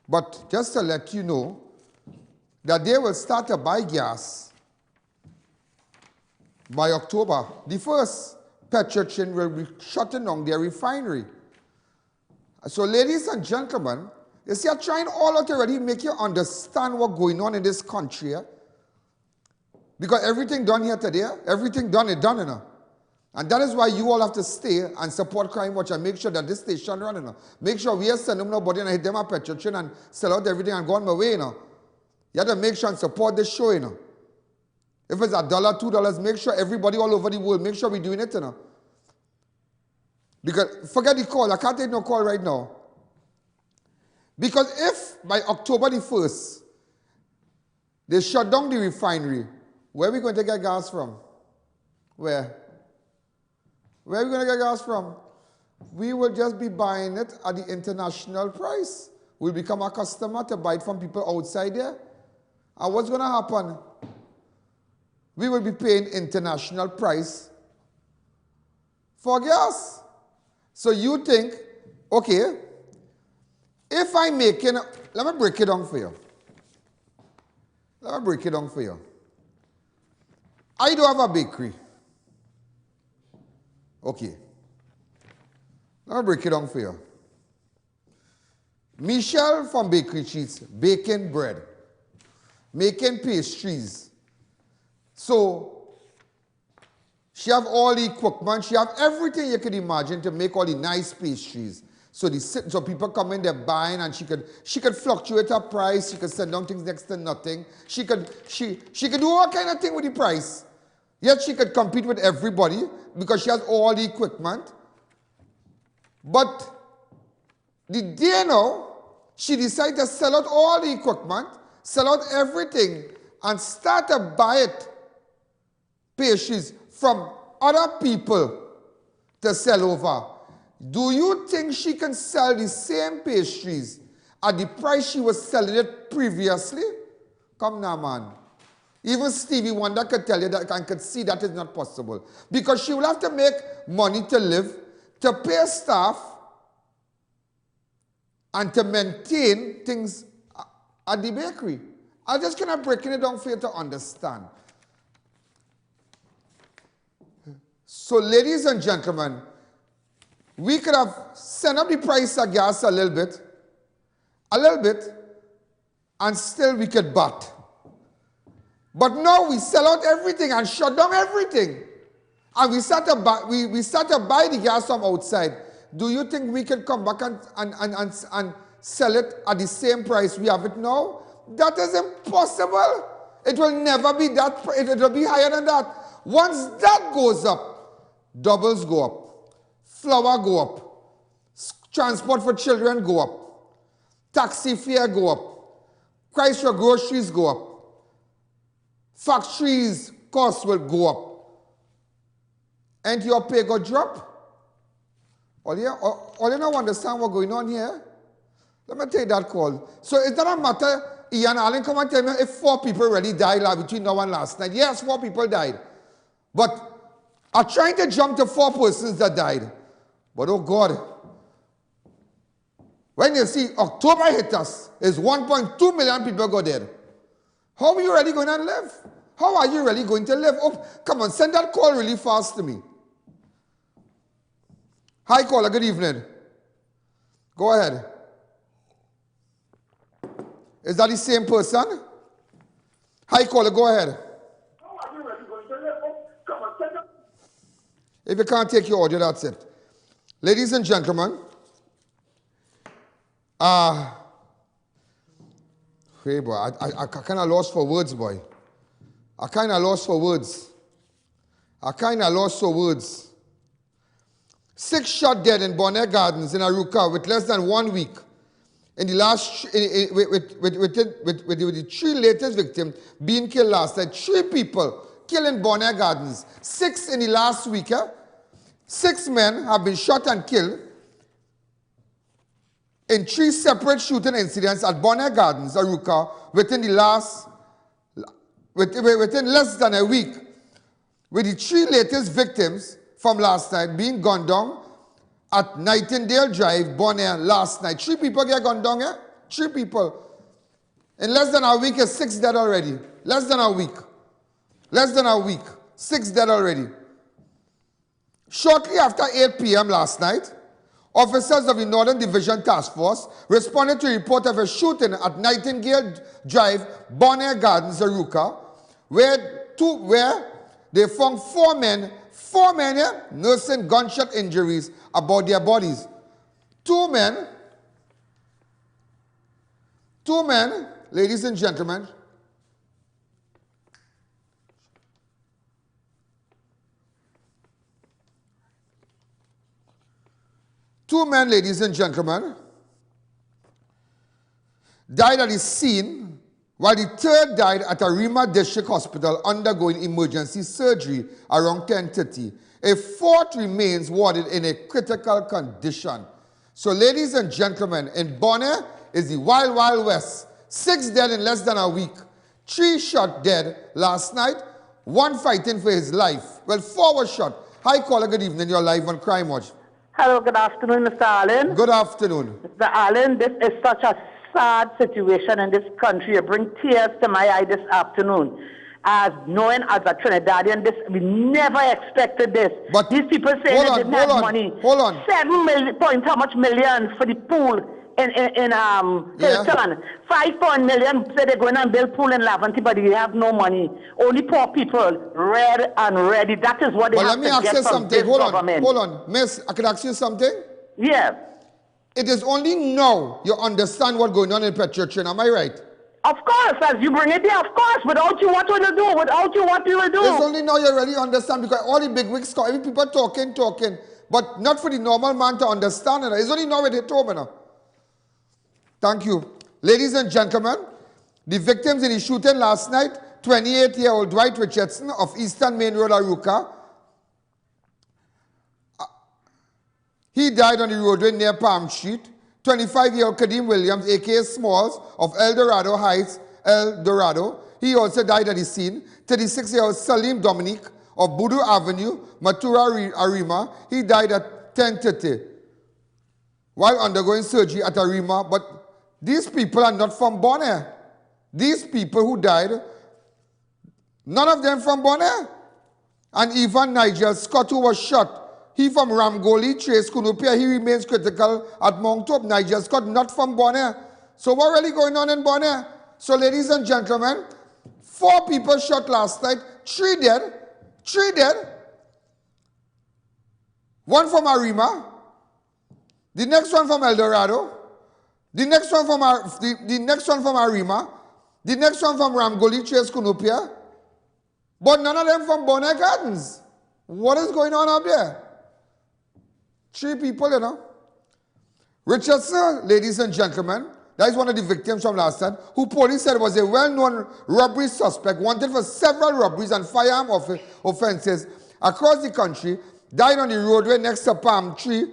But just to let you know that they will start to buy gas by October the 1st. Petrotrin will be shutting down their refinery. So ladies and gentlemen, you see, I'm trying all out already to make you understand what's going on in this country. Yeah? Because everything done here today, everything done is done, you know. And that is why you all have to stay and support Crime Watch and make sure that this station running. You know. Make sure we are sending nobody and hit them at Petrotrin and sell out everything and go on my way, you know. You have to make sure and support this show, you know. If it's $1, $2, make sure everybody all over the world, make sure we're doing it, you know. Because, forget the call, I can't take no call right now. Because if by October the 1st, they shut down the refinery, where are we going to get gas from? Where? Where are we going to get gas from? We will just be buying it at the international price. We'll become a customer to buy it from people outside there. And what's going to happen? We will be paying international price for gas. So you think, okay, if I'm making, let me break it down for you. Let me break it down for you. I do have a bakery. Okay. I'll break it down for you. Michelle from Bakery Cheese, baking bread, making pastries. So she have all the equipment, she have everything you could imagine to make all the nice pastries. So people come in, they're buying, and she could fluctuate her price, she could send down things next to nothing. She could do all kind of thing with the price. Yet she could compete with everybody because she has all the equipment. But the day now, she decided to sell out all the equipment, sell out everything, and start to buy it, pastries, from other people to sell over. Do you think she can sell the same pastries at the price she was selling it previously? Come now, man. Even Stevie Wonder could tell you that and could see that is not possible. Because she will have to make money to live, to pay staff, and to maintain things at the bakery. I'm just kind of breaking it down for you to understand. So, ladies and gentlemen, we could have sent up the price of gas a little bit, and still we could bat. But now we sell out everything and shut down everything. And we start to buy the gas from outside. Do you think we can come back and sell it at the same price we have it now? That is impossible. It will never be that. It will be higher than that. Once that goes up, doubles go up, flour go up, transport for children go up, taxi fare go up, price for groceries go up, factories costs will go up, and your pay go drop. All you don't understand what's going on here? Let me take that call. So it doesn't matter, Ian Allen, come and tell me if 4 people already died between now and last night. Yes, 4 people died. But I'm trying to jump to 4 persons that died. But oh God, when you see October hit us, is 1.2 million people go dead. How are you really going to live? How are you really going to live? Oh, come on, send that call really fast to me. Hi, caller, good evening. Go ahead. Is that the same person? Hi, caller, go ahead. If you can't take your audio, that's it. Ladies and gentlemen, hey boy, I kind of lost for words, boy. I kind of lost for words. 6 shot dead in Bonnet Gardens in Aruka with less than 1 week. In the last, with the 3 latest victims being killed last night. 3 people killed in Bonnet Gardens. 6 in the last week. 6 men have been shot and killed in 3 separate shooting incidents at Bonnet Gardens, Aruka, within less than a week. With the 3 latest victims from last night being gunned down at Nightingale Drive, Bonnet, last night. 3 people get gunned down here. 3 people. In less than a week, 6 dead already. Less than a week. 6 dead already. Shortly after 8 p.m. last night, officers of the Northern Division Task Force responded to a report of a shooting at Nightingale Drive, Bonnet Gardens, Aruka, where they found 4 men nursing gunshot injuries about their bodies. 2 men, ladies and gentlemen, died at the scene, while the 3rd died at ARIMA District Hospital undergoing emergency surgery around 10:30. A 4th remains warded in a critical condition. So, ladies and gentlemen, in Bonnet is the Wild Wild West. 6 dead in less than a week. 3 shot dead last night. 1 fighting for his life. Well, 4 were shot. Hi, caller, good evening. You're live on Crime Watch. Hello, good afternoon, Mr. Allen. Good afternoon. Mr. Allen, this is such a sad situation in this country. You bring tears to my eye this afternoon. as knowing as a Trinidadian, this we never expected this. But these people say they didn't have money. Hold on. 7 million point how much millions for the pool in Hilton. 5 million say they're going and build pool in Laventille, but they have no money. Only poor people, red and ready. That is what they have to get from this government. Hold on, Miss, I can ask you something? Yeah. It is only now you understand what's going on in Petrotrin, am I right? Of course, as you bring it there, of course. Without you, what will you do? Without you, what you will do? It's only now you really understand, because all the big wigs, every people talking, but not for the normal man to understand it. It's only now it hit home now. Thank you. Ladies and gentlemen, the victims in the shooting last night, 28-year-old Dwight Richardson of Eastern Main Road, Aruka. He died on the roadway near Palm Street. 25-year-old Kadeem Williams, a.k.a. Smalls, of El Dorado Heights, El Dorado. He also died at the scene. 36-year-old Salim Dominique of Budu Avenue, Matura Arima. He died at 10:30 while undergoing surgery at Arima. But these people are not from Bonaire. These people who died, none of them from Bonaire. And even Nigel Scott, who was shot, he from Ramgoli, Trace Kunupia, he remains critical at Mount Hope. Nigel Scott, not from Bonaire. So what really going on in Bonaire? So ladies and gentlemen, 4 people shot last night, 3 dead. 3 dead. 1 from Arima. The next one from El Dorado. The next one from Arima. The next one from Ramgoli, Trace Kunupia. But none of them from Bonaire Gardens. What is going on up there? 3 people, you know. Richardson, ladies and gentlemen, that is one of the victims from last night, who police said was a well-known robbery suspect, wanted for several robberies and firearm offenses across the country, died on the roadway next to a palm tree,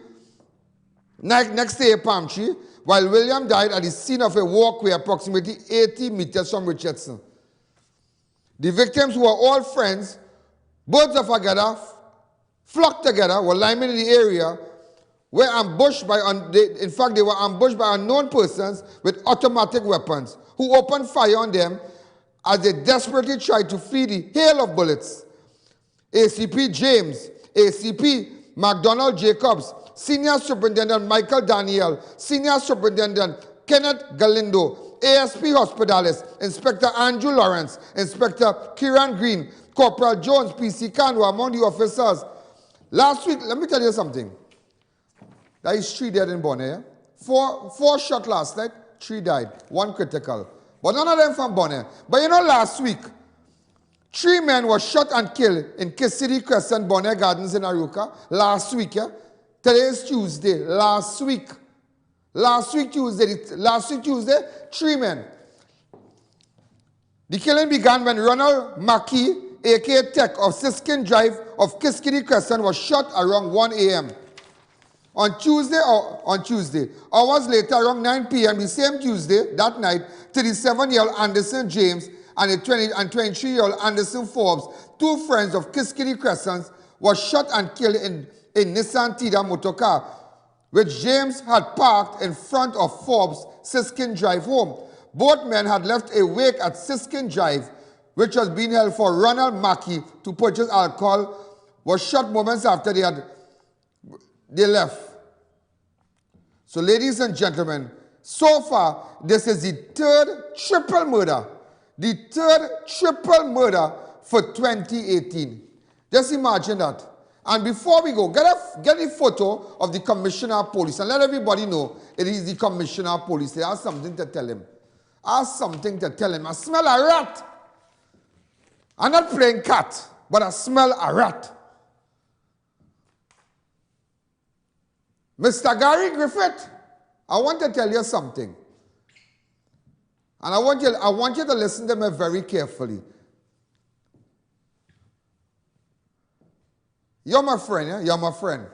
while William died at the scene of a walkway approximately 80 meters from Richardson. The victims, who were all friends, birds of a feather, flocked together, were linemen in the area, were ambushed by, they were ambushed by unknown persons with automatic weapons, who opened fire on them as they desperately tried to flee the hail of bullets. ACP James, ACP McDonald Jacobs, Senior Superintendent Michael Daniel, Senior Superintendent Kenneth Galindo, ASP Hospitalis, Inspector Andrew Lawrence, Inspector Kieran Green, Corporal Jones, PC Khan were among the officers. Last week, let me tell you something. There is 3 dead in Bonaire. 4 shot last night, 3 died, 1 critical. But none of them from Bonaire. But you know, last week, 3 men were shot and killed in Kissity Crescent, Bonaire Gardens in Aruka. Last week, yeah? Today is Tuesday. Last week Tuesday, 3 men. The killing began when Ronald Mackey, a.k.a. Tech of Siskin Drive of Kiskiddy Crescent, was shot around 1 a.m. On Tuesday. Hours later, around 9 p.m., the same Tuesday, that night, 37-year-old Anderson James and 23-year-old Anderson Forbes, 2 friends of Kiskiddy Crescent, were shot and killed in a Nissan Tida motorcar, which James had parked in front of Forbes' Siskin Drive home. Both men had left a wake at Siskin Drive, which was being held for Ronald Mackey to purchase alcohol, was shot moments after they left. So ladies and gentlemen, so far, this is the 3rd triple murder. The 3rd triple murder for 2018. Just imagine that. And before we go, get a photo of the Commissioner of Police and let everybody know it is the Commissioner of Police. They have something to tell him. I smell a rat. I'm not playing cat, but I smell a rat. Mr. Gary Griffith, I want to tell you something. And I want you to listen to me very carefully. You're my friend, yeah? You're my friend.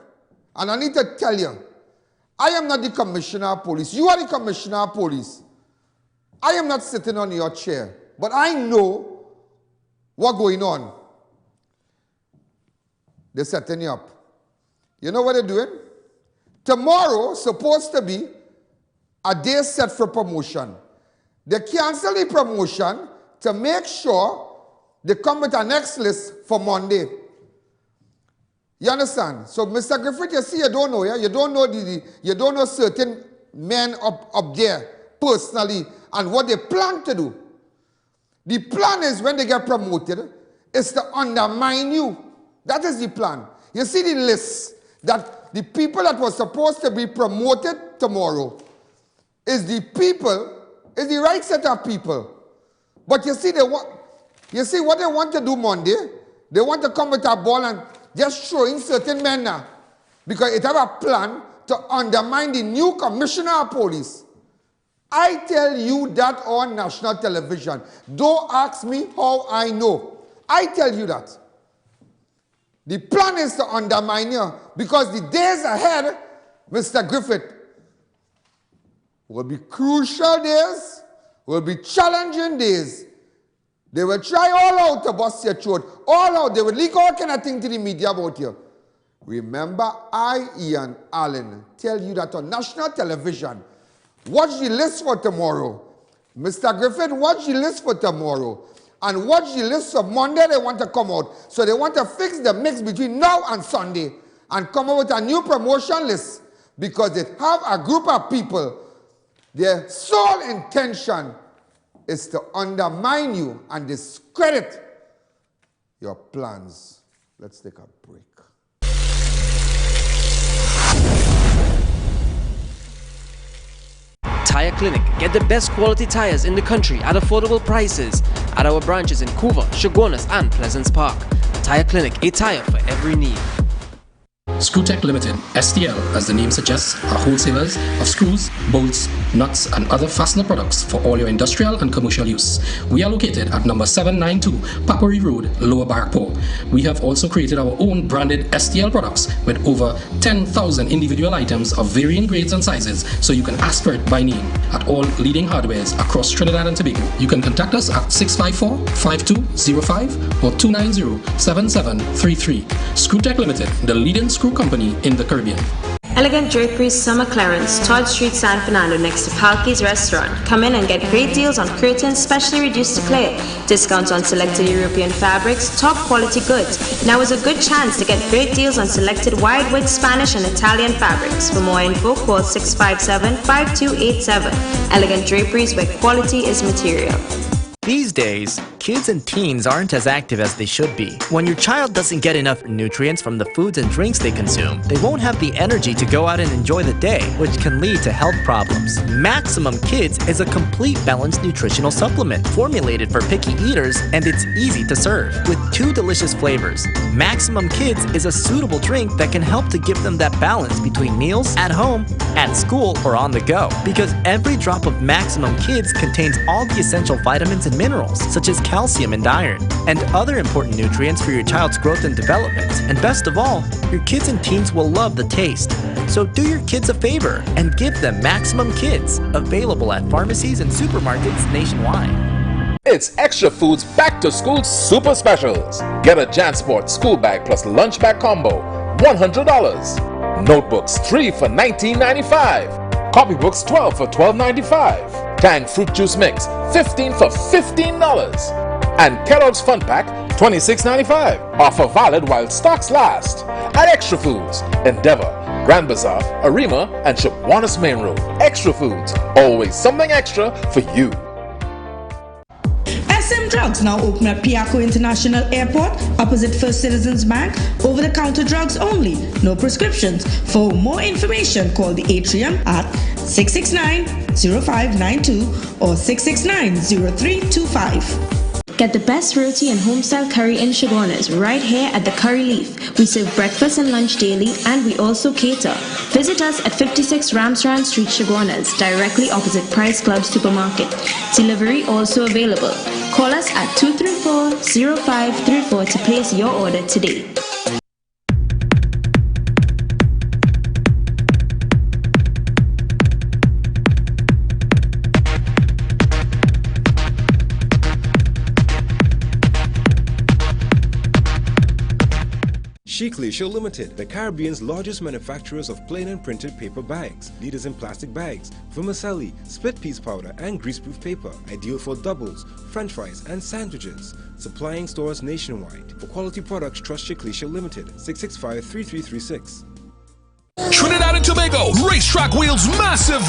And I need to tell you, I am not the Commissioner of Police. You are the Commissioner of Police. I am not sitting on your chair. But I know what's going on. They're setting you up. You know what they're doing? Tomorrow, supposed to be a day set for promotion. They cancel the promotion to make sure they come with a next list for Monday. You understand? So, Mr. Griffith, you see, you don't know, yeah? You don't know you don't know certain men up there personally and what they plan to do. The plan is when they get promoted, is to undermine you. That is the plan. You see the list that the people that were supposed to be promoted tomorrow is the right set of people. But you see, what they want to do Monday? They want to come with a ball and just showing certain men now. Because it have a plan to undermine the new commissioner of police. I tell you that on national television. Don't ask me how I know. I tell you that. The plan is to undermine you because the days ahead, Mr. Griffith, will be crucial days, will be challenging days. They will try all out to bust your throat. All out. They will leak all kind of things to the media about you. Remember, I.A.N. Allen tell you that on national television. Watch the list for tomorrow. Mr. Griffith, watch the list for tomorrow. And watch the list for Monday they want to come out. So they want to fix the mix between now and Sunday and come up with a new promotion list because they have a group of people. Their sole intention is to undermine you and discredit your plans. Let's take a break. Tire Clinic. Get the best quality tires in the country at affordable prices at our branches in Couva, Chaguanas and Pleasance Park. Tire Clinic, a tire for every need. Screwtech Limited, STL, as the name suggests, are wholesalers of screws, bolts, nuts and other fastener products for all your industrial and commercial use. We are located at number 792 Papari Road, Lower Barrackpore. We have also created our own branded STL products with over 10,000 individual items of varying grades and sizes, so you can ask for it by name at all leading hardwares across Trinidad and Tobago. You can contact us at 654-5205 or 290-7733. Screwtech Limited, the leading screw company in the Caribbean. Elegant Draperies Summer Clearance, Todd Street, San Fernando, next to Palky's Restaurant. Come in and get great deals on curtains, specially reduced to clear. Discounts on selected European fabrics, top quality goods. Now is a good chance to get great deals on selected wide width Spanish and Italian fabrics. For more info, call 657-5287. Elegant Draperies, where quality is material. These days, kids and teens aren't as active as they should be. When your child doesn't get enough nutrients from the foods and drinks they consume, they won't have the energy to go out and enjoy the day, which can lead to health problems. Maximum Kids is a complete balanced nutritional supplement formulated for picky eaters, and it's easy to serve. With 2 delicious flavors, Maximum Kids is a suitable drink that can help to give them that balance between meals, at home, at school, or on the go. Because every drop of Maximum Kids contains all the essential vitamins and minerals, such as calcium and iron, and other important nutrients for your child's growth and development. And best of all, your kids and teens will love the taste. So do your kids a favor and give them Maximum Kids, available at pharmacies and supermarkets nationwide. It's Extra Foods Back to School Super Specials. Get a JanSport school bag plus lunch bag combo, $100. Notebooks 3 for $19.95. Copybooks 12 for $12.95. Tang Fruit Juice Mix 15 for $15. And Kellogg's Fun Pack $26.95. Offer valid while stocks last. At Extra Foods, Endeavour, Grand Bazaar, Arima, and Chaguanas Main Road. Extra Foods, always something extra for you. SM Drugs now open at Piaco International Airport, opposite First Citizens Bank. Over-the-counter drugs only, no prescriptions. For more information, call the atrium at 669-0592 or 669-0325. Get the best roti and homestyle curry in Chaguanas right here at the Curry Leaf. We serve breakfast and lunch daily, and we also cater. Visit us at 56 Ramsrand Street, Chaguanas, directly opposite Price Club Supermarket. Delivery also available. Call us at 234-0534 to place your order today. Chiclesia Limited, the Caribbean's largest manufacturers of plain and printed paper bags, leaders in plastic bags, vermicelli, split piece powder, and greaseproof paper, ideal for doubles, french fries, and sandwiches. Supplying stores nationwide. For quality products, trust Chiclesia Limited, 665-3336. Trinidad and Tobago, Racetrack Wheels' massive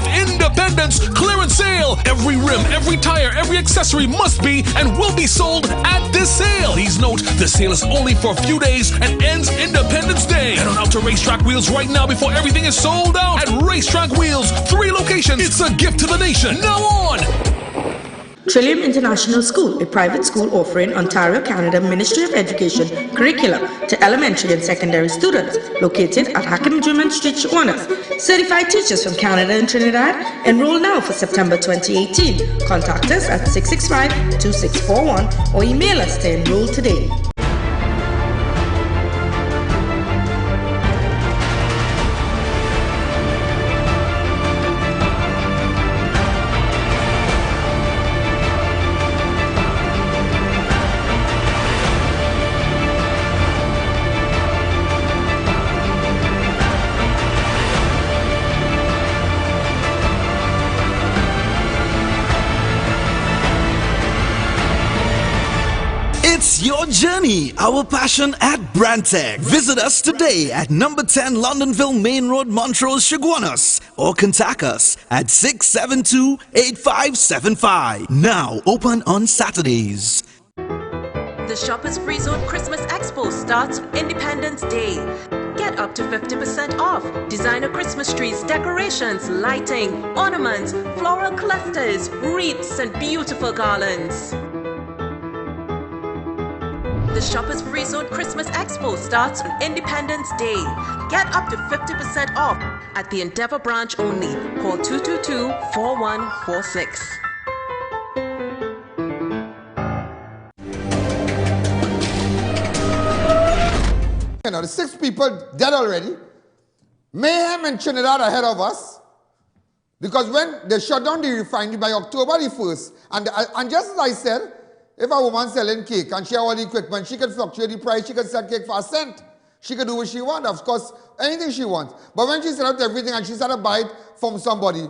independence clearance sale. Every rim, every tire, every accessory must be and will be sold at this sale. Please note, the sale is only for a few days and ends Independence Day. Head on out to Racetrack Wheels right now before everything is sold out. At Racetrack Wheels, 3 locations. It's a gift to the nation. Now on! Trillium International School, a private school offering Ontario, Canada Ministry of Education curricula to elementary and secondary students, located at Hackam Street, Shoguanas. Certified teachers from Canada and Trinidad. Enroll now for September 2018. Contact us at 665-2641 or email us to enroll today. It's your journey, our passion at Brantec. Visit us today at number 10 Londonville Main Road, Montrose, Shoguanas, or contact us at 672-8575. Now open on Saturdays. The Shoppers Free Zone Christmas Expo starts Independence Day. Get up to 50% off. Designer Christmas trees, decorations, lighting, ornaments, floral clusters, wreaths, and beautiful garlands. The Shoppers Free Zone Christmas Expo starts on Independence Day. Get up to 50% off at the Endeavour branch only. Call 222-4146. You know, the 6 people dead already. Mayhem in Trinidad ahead of us. Because when they shut down the refinery by October the 1st, and just as I said, if a woman selling cake and she has all the equipment, she can fluctuate the price, she can sell cake for a cent. She can do what she wants, of course, anything she wants. But when she sell out everything and she had to buy it from somebody,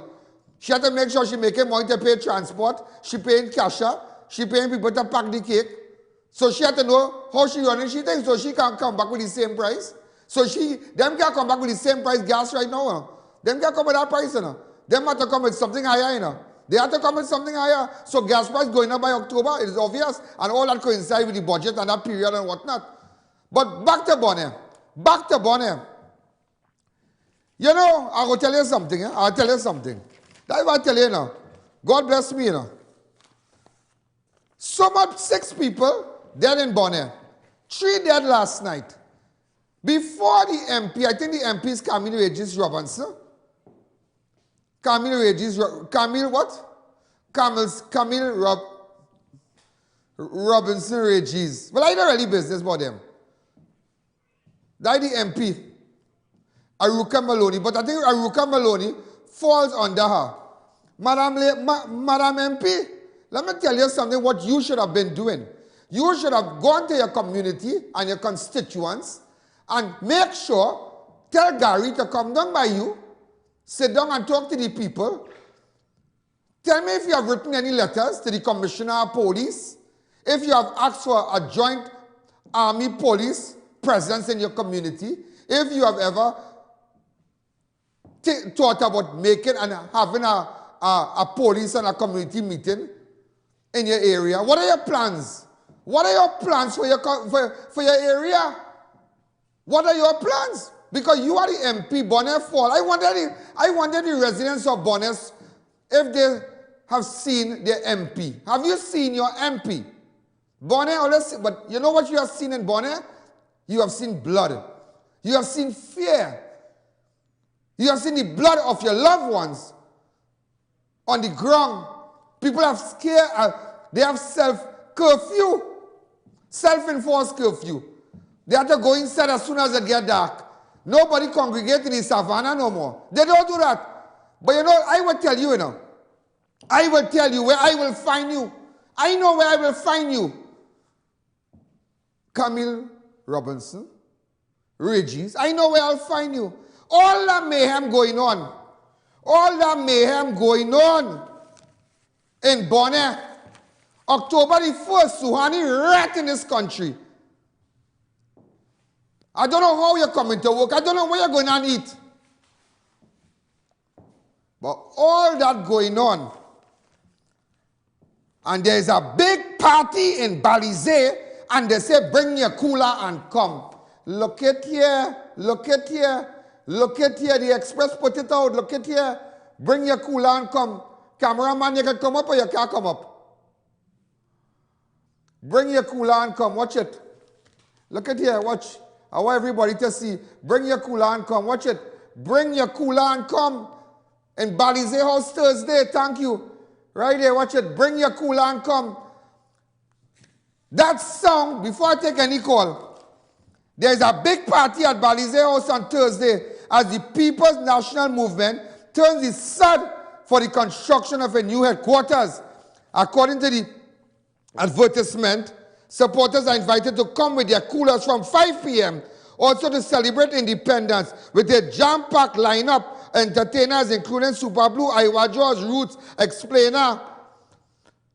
she had to make sure she making money to pay transport, she paying cashier, she paying people to pack the cake. So she had to know how she running she thinks, so she can't come back with the same price. So them can't come back with the same price gas right now. You know? Them can't come with that price, you know. Them have to come with something higher, you know. They have to come with something higher. So gas price going up by October, it is obvious. And all that coincides with the budget and that period and whatnot. But back to Bonnet. Back to Bonnet. You know, I will tell you something. I'll tell you something. That's what I tell you now. God bless me, you know. So much 6 people dead in Bonnet. 3 dead last night. Before the MP, I think the MP is Camille Regis Robinson. Camille Robinson Regis. Well, I don't really business about them. That the MP, Aruka Maloney, but I think Aruka Maloney falls under her. Madam MP, let me tell you something what you should have been doing. You should have gone to your community and your constituents and make sure, tell Gary to come down by you, sit down and talk to the people. Tell me if you have written any letters to the Commissioner of Police, if you have asked for a joint Army Police presence in your community, if you have ever thought about making and having a police and a community meeting in your area. What are your plans? What are your plans for your area? What are your plans? Because you are the MP, Bonnet Fall. I wonder the residents of Bonnet if they have seen their MP. Have you seen your MP? Bonnet, but you know what you have seen in Bonnet? You have seen blood. You have seen fear. You have seen the blood of your loved ones on the ground. People have scared, they have self-curfew, self-enforced curfew. They have to go inside as soon as it gets dark. Nobody congregate in the savannah no more. They don't do that. But you know, I will tell you, you know. I will tell you where I will find you. I know where I will find you. Camille Robinson, Regis. I know where I'll find you. All that mayhem going on. All that mayhem going on in Bonnet. October the 1st, Suhani rat in this country. I don't know how you're coming to work. I don't know where you're going to eat. But all that going on. And there's a big party in Balizé, and they say, bring your cooler and come. Look at here, look at here, look at here. The Express put it out. Look at here. Bring your cooler and come. Cameraman, you can come up or you can't come up. Bring your cooler and come. Watch it. Look at here. Watch. I want everybody to see. Bring your cooler and come. Watch it. Bring your cooler and come. In Balizé House Thursday. Thank you. Right there. Watch it. Bring your cooler and come. That song, before I take any call, there's a big party at Balizé House on Thursday as the People's National Movement turns its sod for the construction of a new headquarters. According to the advertisement, supporters are invited to come with their coolers from 5 p.m. also to celebrate independence with a jam-packed lineup. Entertainers including Super Blue, Iwajo's Roots, Explainer,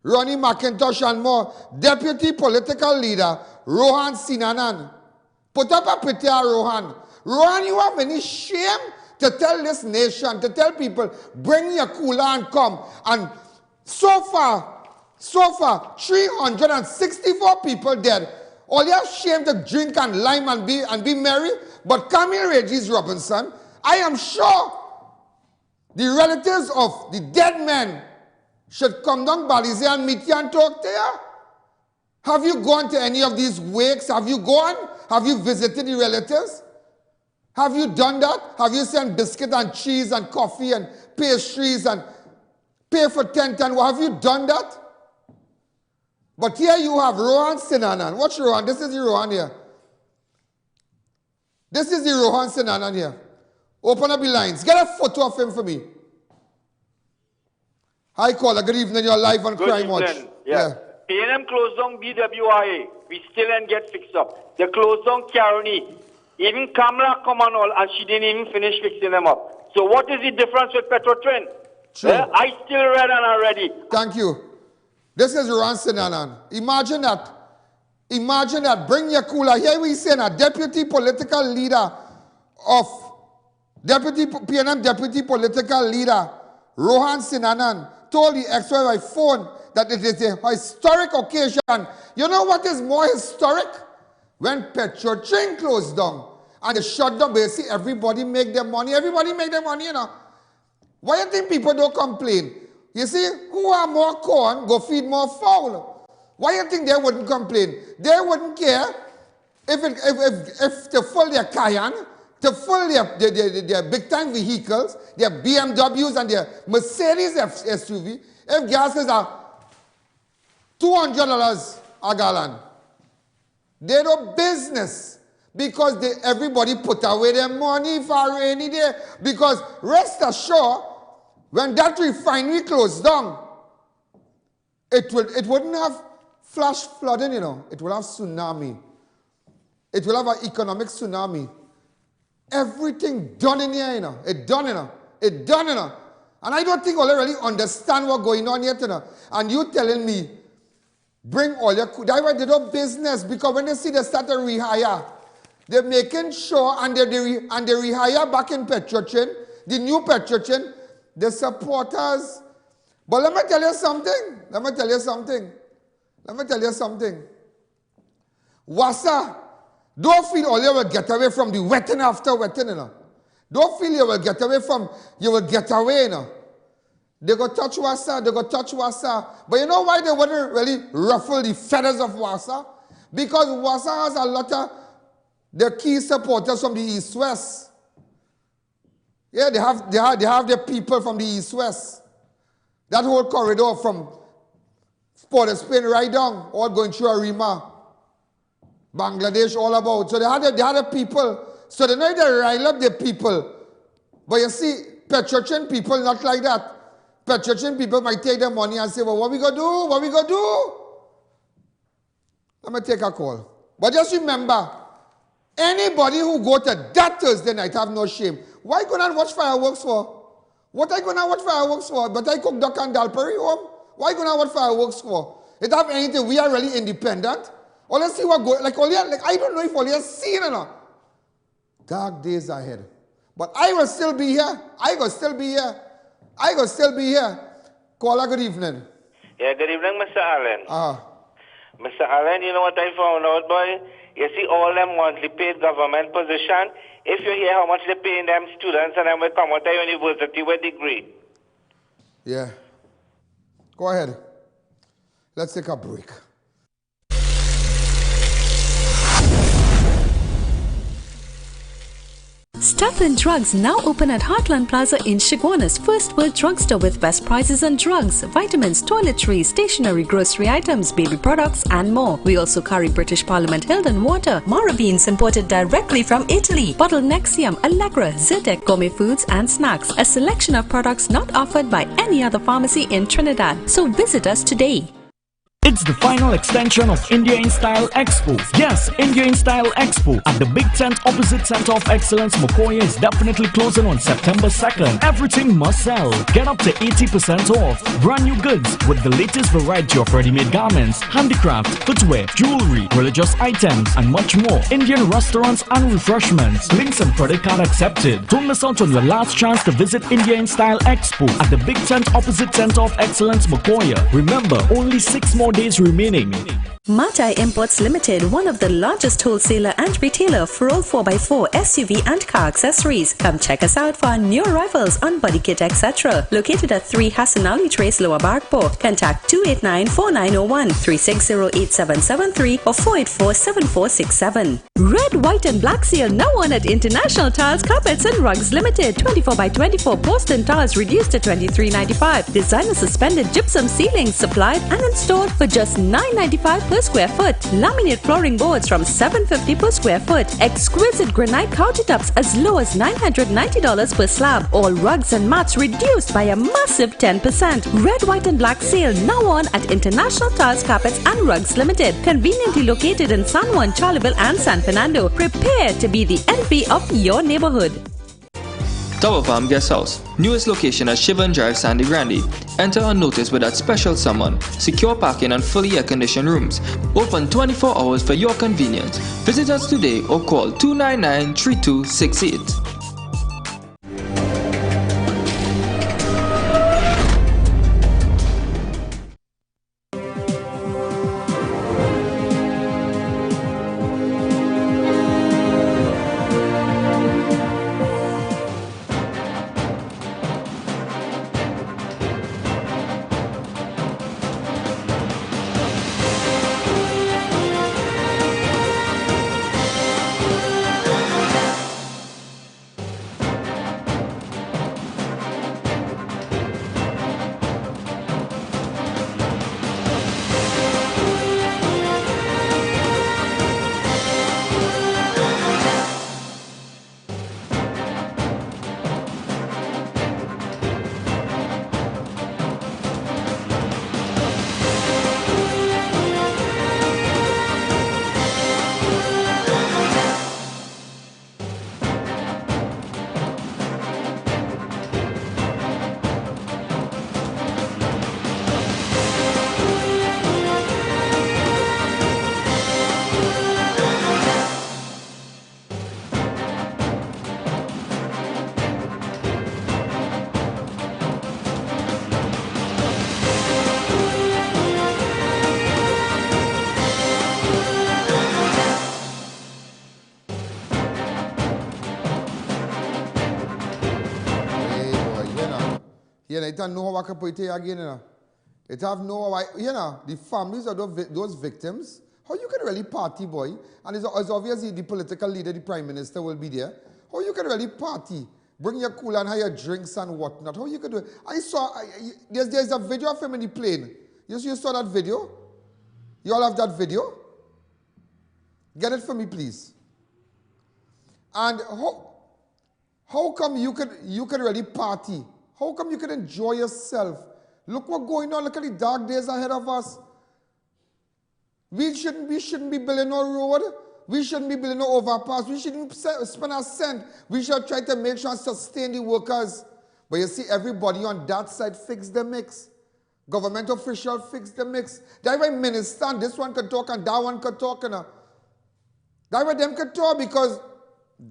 Ronnie McIntosh and more. Deputy Political Leader Rohan Sinanan. Put up a picture, Rohan. Rohan, you have any shame to tell this nation, to tell people, bring your cooler and come. And so far, 364 people dead. All you have shame to drink and lime and be merry. But come here, Regis Robinson. I am sure the relatives of the dead men should come down Balizé and meet you and talk to you. Have you gone to any of these wakes? Have you gone? Have you visited the relatives? Have you done that? Have you sent biscuit and cheese and coffee and pastries and pay for tent and what? Have you done that? But here you have Rohan Sinanan. Watch Rohan. This is the Rohan here. This is the Rohan Sinanan here. Open up the lines. Get a photo of him for me. Hi, caller. Good evening. You're live on Crime Watch. Yeah. A&M closed down BWIA. We still ain't get fixed up. They closed down Caroni. Even Kamala come on all, and she didn't even finish fixing them up. So what is the difference with PetroTrin? True. I still read and I'm ready. Thank you. This is Rohan Sinanan. Imagine that. Imagine that. Bring your cooler. Here we say a deputy political leader of PNM deputy political leader Rohan Sinanan told the ex-wife by phone that it is a historic occasion. You know what is more historic? When PetroTrin closed down and they shut down, basically everybody make their money. Everybody make their money, you know. Why do you think people don't complain? You see, who have more corn, go feed more fowl. Why do you think they wouldn't complain? They wouldn't care if to fill their Cayenne, to fill their big-time vehicles, their BMWs and their Mercedes SUV, if gas is $200 a gallon. They do business because everybody put away their money for a rainy day. Because rest assured, when that refinery closed down, it wouldn't have flash flooding, you know. It will have tsunami. It will have an economic tsunami. Everything done in here, you know. It done, you know. It done, you know. And I don't think all really understand what's going on yet, you know. And you telling me, bring all your... That's why they do business. Because when they see they start to rehire, they're making sure, and they rehire back in PetroTrin, the new PetroTrin, the supporters. But let me tell you something. Wassa, don't feel all you will get away from the wetting after wetting, you know. Don't feel you will get away from, you will get away, you know. They go touch Wassa. But you know why they wouldn't really ruffle the feathers of Wassa? Because Wassa has a lot of the key supporters from the East-West. Yeah, they have their people from the East-West. That whole corridor from Port of Spain right down, all going through ARIMA, Bangladesh, all about. So they had the people. So they know they rile up the people. But you see, PetroTrin people not like that. PetroTrin people might take their money and say, well, what we gonna do? What we gonna do? Let me take a call. But just remember, Anybody who go to that Thursday night have no shame. Why go and watch fireworks for? What I gonna watch fireworks for? But I cook duck and dal perry home. Why gonna watch fireworks for? It have anything? We are really independent. Or let's see what go. Like I don't know if all you seen or not. Dark days ahead. But I will still be here. I will still be here. I will still be here. Caller, good evening. Yeah, good evening, Mr. Allen. Mr. Allen, you know what I found out, boy? You see all them monthly paid government position. If you hear how much they paying them students and then will come out of university with degree. Yeah. Go ahead. Let's take a break. Stuff and Drugs now open at Heartland Plaza in Chaguanas, first world drugstore with best prices on drugs, vitamins, toiletries, stationery, grocery items, baby products and more. We also carry British Parliament Hilden water, Mara beans imported directly from Italy, bottled Nexium, Allegra, Zyrtec, gourmet foods and snacks, a selection of products not offered by any other pharmacy in Trinidad. So visit us today. It's the final extension of India in Style Expo. Yes, India in Style Expo at the big tent opposite Center of Excellence Mokoya is definitely closing on September 2nd. Everything must sell. Get up to 80% off. Brand new goods with the latest variety of ready-made garments, handicraft, footwear, jewelry, religious items, and much more. Indian restaurants and refreshments. Links and credit card accepted. Don't miss out on your last chance to visit India in Style Expo at the big tent opposite Center of Excellence Mokoya. Remember, only 6 more days remaining. Matai Imports Limited, one of the largest wholesaler and retailer for all 4x4 SUV and car accessories. Come check us out for our new arrivals on body kit etc. Located at 3 Hassan Ali Trace, Lower Barkpore. Contact 289-4901, 360-8773 or 484-7467. Red, white and black sale now on at International Tiles, Carpets and Rugs Limited. 24x24 post and tiles reduced to $23.95. Designer suspended gypsum ceilings supplied and installed for just $9.95 per square foot. Laminate flooring boards from $7.50 per square foot. Exquisite granite countertops as low as $990 per slab. All rugs and mats reduced by a massive 10%. Red, white and black sale now on at International Tiles, Carpets and Rugs Limited. Conveniently located in San Juan, Charleville and San Fernando. Prepare to be the envy of your neighborhood. Tower Farm Guest House, newest location at Shivan Drive, Sandy Grande. Enter unnoticed with that special someone. Secure parking and fully air-conditioned rooms. Open 24 hours for your convenience. Visit us today or call 299-3268. It have no how I can put it again, you know. It have no how I, you know, the families of those victims, how you can really party, boy? And it's obviously the political leader, the prime minister will be there. How you can really party? Bring your cooler and have your drinks and whatnot. How you can do it? I saw, there's a video of him in the plane. You saw that video? You all have that video? Get it for me, please. And how come you can really party? How come you can enjoy yourself? Look what's going on. Look at the dark days ahead of us. We shouldn't be building no road. We shouldn't be building no overpass. We shouldn't spend a cent. We should try to make sure and sustain the workers. But you see, everybody on that side fix the mix. Government official fix the mix. That's why minister and this one could talk and that one could talk. That's why them could talk, because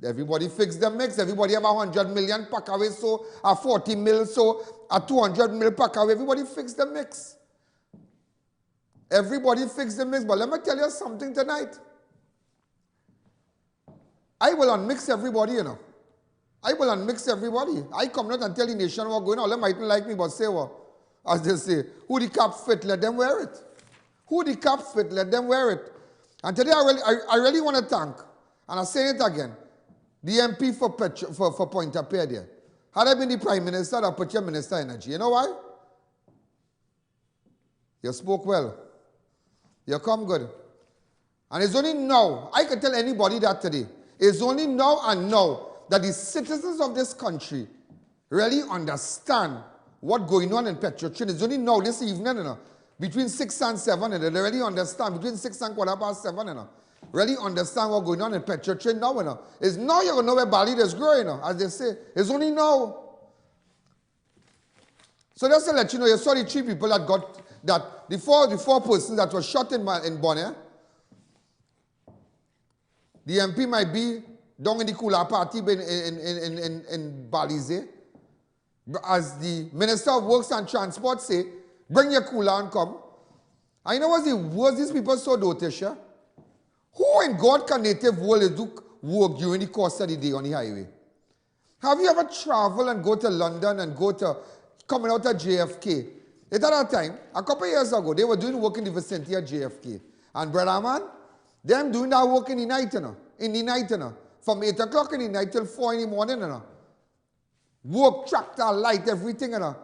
everybody fix the mix. Everybody have 100 million pack away, so a 40 mil, so a 200 mil pack away. Everybody fix the mix. Everybody fix the mix. But let me tell you something tonight. I will unmix everybody, you know. I will unmix everybody. I come out and tell the nation what's going on. They mightn't like me, but say what? As they say, who the cap fit, let them wear it. Who the cap fit, let them wear it. And today I really want to thank, and I say it again, the MP for POINTE-A-PIERRE there. Had I been the Prime Minister, I'd put your Minister of Energy. You know why? You spoke well. You come good. And it's only now, I can tell anybody that today, it's only now and now that the citizens of this country really understand what's going on in PETROTRIN'S. It's only now, this evening, you know, between 6 and 7, and they really understand, between 6 and 7, you know, really understand what's going on in PETROTRIN'S now, you know. It's now you're going to know where barley is growing, you know, as they say. It's only now. So just to let you know, you saw the 3 people that got, that the four persons that were shot in Bonner. The MP might be down in the cooler party in Balize. As the Minister of Works and Transport say, bring your cooler and come. I know what's the worst, these people so dotish. Who in God can native world do work during the course of the day on the highway? Have you ever traveled and go to London and go to, coming out of JFK? At that time, a couple of years ago, they were doing work in the vicinity of JFK. And brother man, them doing that work in the night, you know. In the night, you know. From 8 o'clock in the night till 4 in the morning, you know. Work, tractor, light, everything, you know.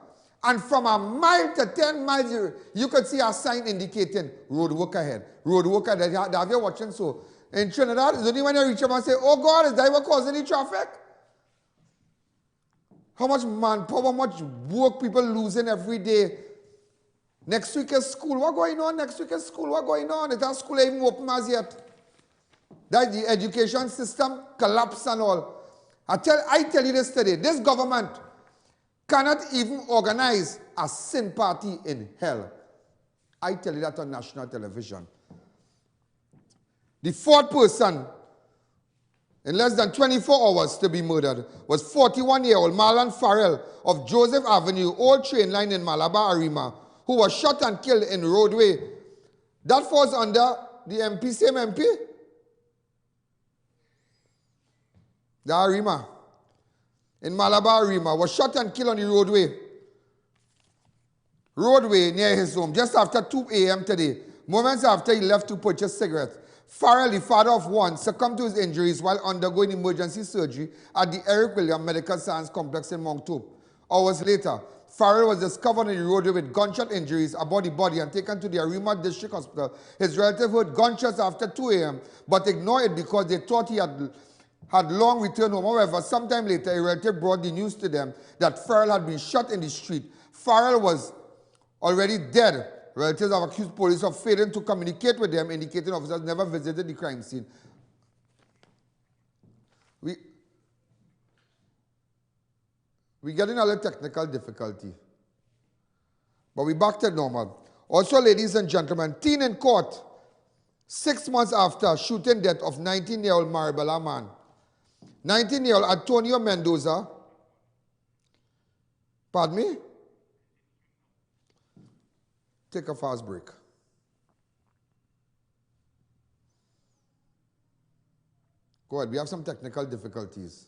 And from a mile to 10 miles, you could see a sign indicating road work ahead. Road work ahead. Have you watching so? In Trinidad, it's only when you reach them and say, oh God, is driver causing the traffic? How much manpower, how much work people losing every day? Next week is school. What going on? Next week is school. What going on? It's not school even open as yet. That the education system collapse and all. I tell you this today. This government cannot even organize a sin party in hell. I tell you that on national television. The 4th person in less than 24 hours to be murdered was 41-year-old Marlon FARRELL of Joseph Avenue, old train line in Malabar, ARIMA, who was shot and killed in roadway. That falls under the MP, same MP? The ARIMA. In Malabar, ARIMA, was shot and killed on the roadway near his home, just after 2 a.m. today, moments after he left to purchase cigarettes. FARRELL, the father of one, succumbed to his injuries while undergoing emergency surgery at the Eric William Medical Science Complex in Mount Hope. Hours later, FARRELL was discovered on the roadway with gunshot injuries about the body and taken to the ARIMA District Hospital. His relative heard gunshots after 2 a.m. but ignored it because they thought he had long returned home. However, sometime later, a relative brought the news to them that FARRELL had been shot in the street. FARRELL was already dead. Relatives have accused police of failing to communicate with them, indicating officers never visited the crime scene. We're getting a little technical difficulty, but we're back to normal. Also, ladies and gentlemen, teen in court 6 months after shooting death of 19-year-old Marabella man. 19-year-old Antonio Mendoza, pardon me? Take a fast break. Go ahead, we have some technical difficulties.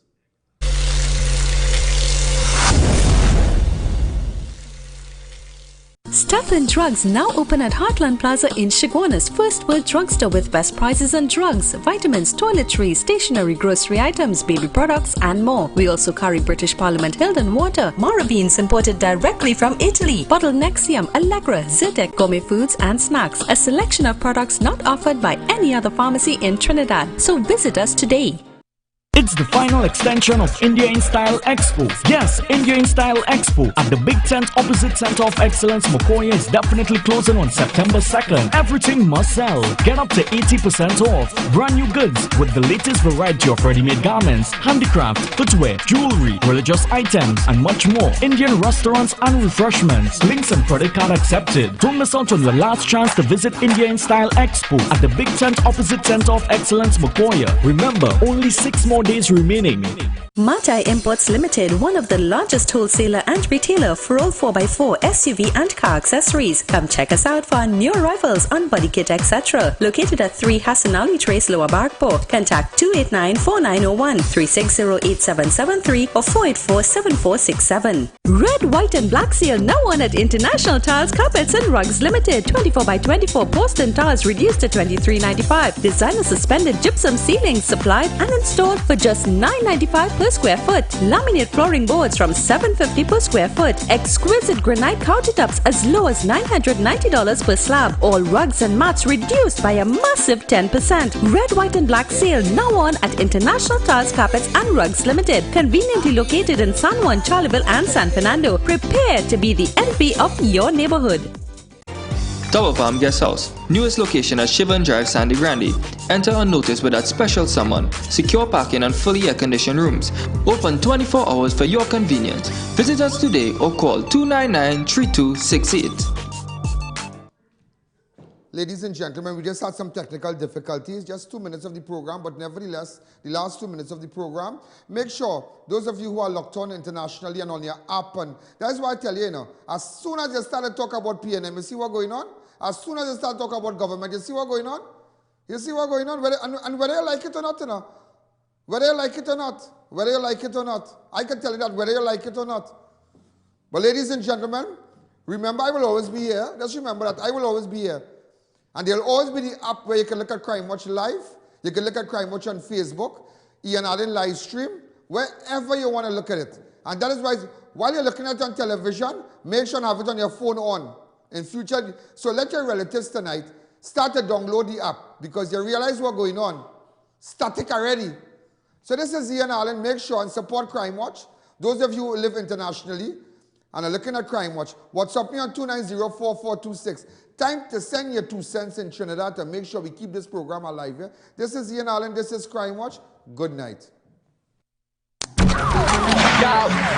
Stuff and Drugs now open at Heartland Plaza in Chaguanas, First World Drugstore with best prices on drugs, vitamins, toiletries, stationery, grocery items, baby products and more. We also carry British Parliament Hilden water, Mara beans imported directly from Italy, bottled Nexium, Allegra, Zyrtec, gourmet foods and snacks. A selection of products not offered by any other pharmacy in Trinidad. So visit us today. It's the final extension of India in Style Expo. Yes, India in Style Expo at the big tent opposite Center of Excellence Mokoya is definitely closing on September 2nd. Everything must sell. Get up to 80% off. Brand new goods with the latest variety of ready-made garments, handicraft, footwear, jewelry, religious items, and much more. Indian restaurants and refreshments. Links and credit card accepted. Don't miss out on your last chance to visit India in Style Expo at the big tent opposite Center of Excellence Mokoya. Remember, only 6 more days remaining. Matai Imports Limited, one of the largest wholesaler and retailer for all 4x4 SUV and car accessories. Come check us out for our new arrivals on body kit, etc. Located at 3 Hassan Ali Trace, Lower Barkpore. Contact 289-4901, 360-8773 or 484-7467. Red, white and black sale now on at International Tiles, Carpets and Rugs Limited. 24x24 Boston tiles reduced to $23.95. Designer suspended gypsum ceilings supplied and installed for just $9.95 per square foot. Laminate flooring boards from $7.50 per square foot. Exquisite granite countertops as low as $990 per slab. All rugs and mats reduced by a massive 10%. Red, white and black sale now on at International Tiles, Carpets and Rugs Limited. Conveniently located in San Juan, Charleville and San Fernando. Prepare to be the envy of your neighborhood. Tower Palm Guest House, newest location at Shivan Drive, Sandy Grande. Enter unnoticed with that special someone. Secure parking and fully air-conditioned rooms. Open 24 hours for your convenience. Visit us today or call 299-3268. Ladies and gentlemen, we just had some technical difficulties, just 2 minutes of the program, but nevertheless, the last 2 minutes of the program, make sure, those of you who are locked on internationally and on your app, and that's why I tell you, as soon as you start to talk about PNM, you see what's going on? As soon as you start to talk about government, you see what's going on? You see what's going on? And whether you like it or not, whether you like it or not, whether you like it or not, I can tell you that whether you like it or not. But ladies and gentlemen, remember I will always be here. Just remember that I will always be here. And there'll always be the app where you can look at Crime Watch live. You can look at Crime Watch on Facebook, I.A.N live stream, wherever you want to look at it. And that is why, while you're looking at it on television, make sure you have it on your phone on. In future, so let your relatives tonight start to download the app because you realize what's going on. Static already. So this is I.A.N. Make sure and support Crime Watch. Those of you who live internationally and are looking at Crime Watch, WhatsApp me on 290-4426. Time to send your 2 cents in Trinidad to make sure we keep this program alive here. This is I.A.N. This is Crime Watch. Good night.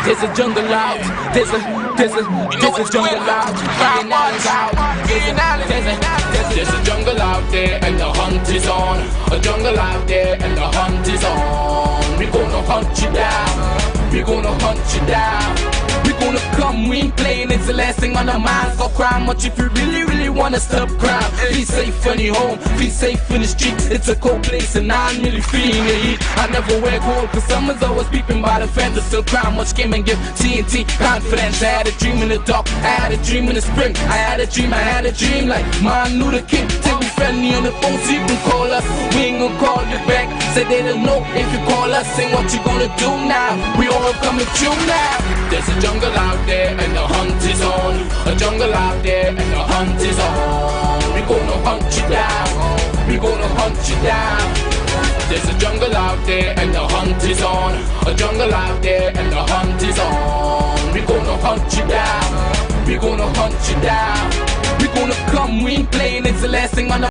There's a jungle out. There's a jungle out. There's a jungle out there and the hunt is on. A jungle out there and the hunt is on. We're gonna hunt you down. We're gonna hunt you down. We're gonna come, we ain't playing, it's the last thing on our minds. Go crime much if you really wanna stop crime. Be safe in your home, be safe in the street. It's a cold place and I'm really feeling the heat. I never wear gold cause someone's always peeping by the fence. Still crime much came and give TNT confidence. I had a dream in the dark, I had a dream in the spring. I had a dream like Martin Luther King. Till we friendly on the phone so you can call us. We ain't gonna call you back. Say they don't know if you call us. Say what you gonna do now. We all coming through now. There's a jungle out there and the hunt is on. A jungle out there and the hunt is on. We gonna hunt you down. We gonna hunt you down. There's a jungle out there and the hunt is on. A jungle out there and the hunt is on. We gonna hunt you down. We gonna hunt you down. We gonna come, we ain't playing, it's the last thing on the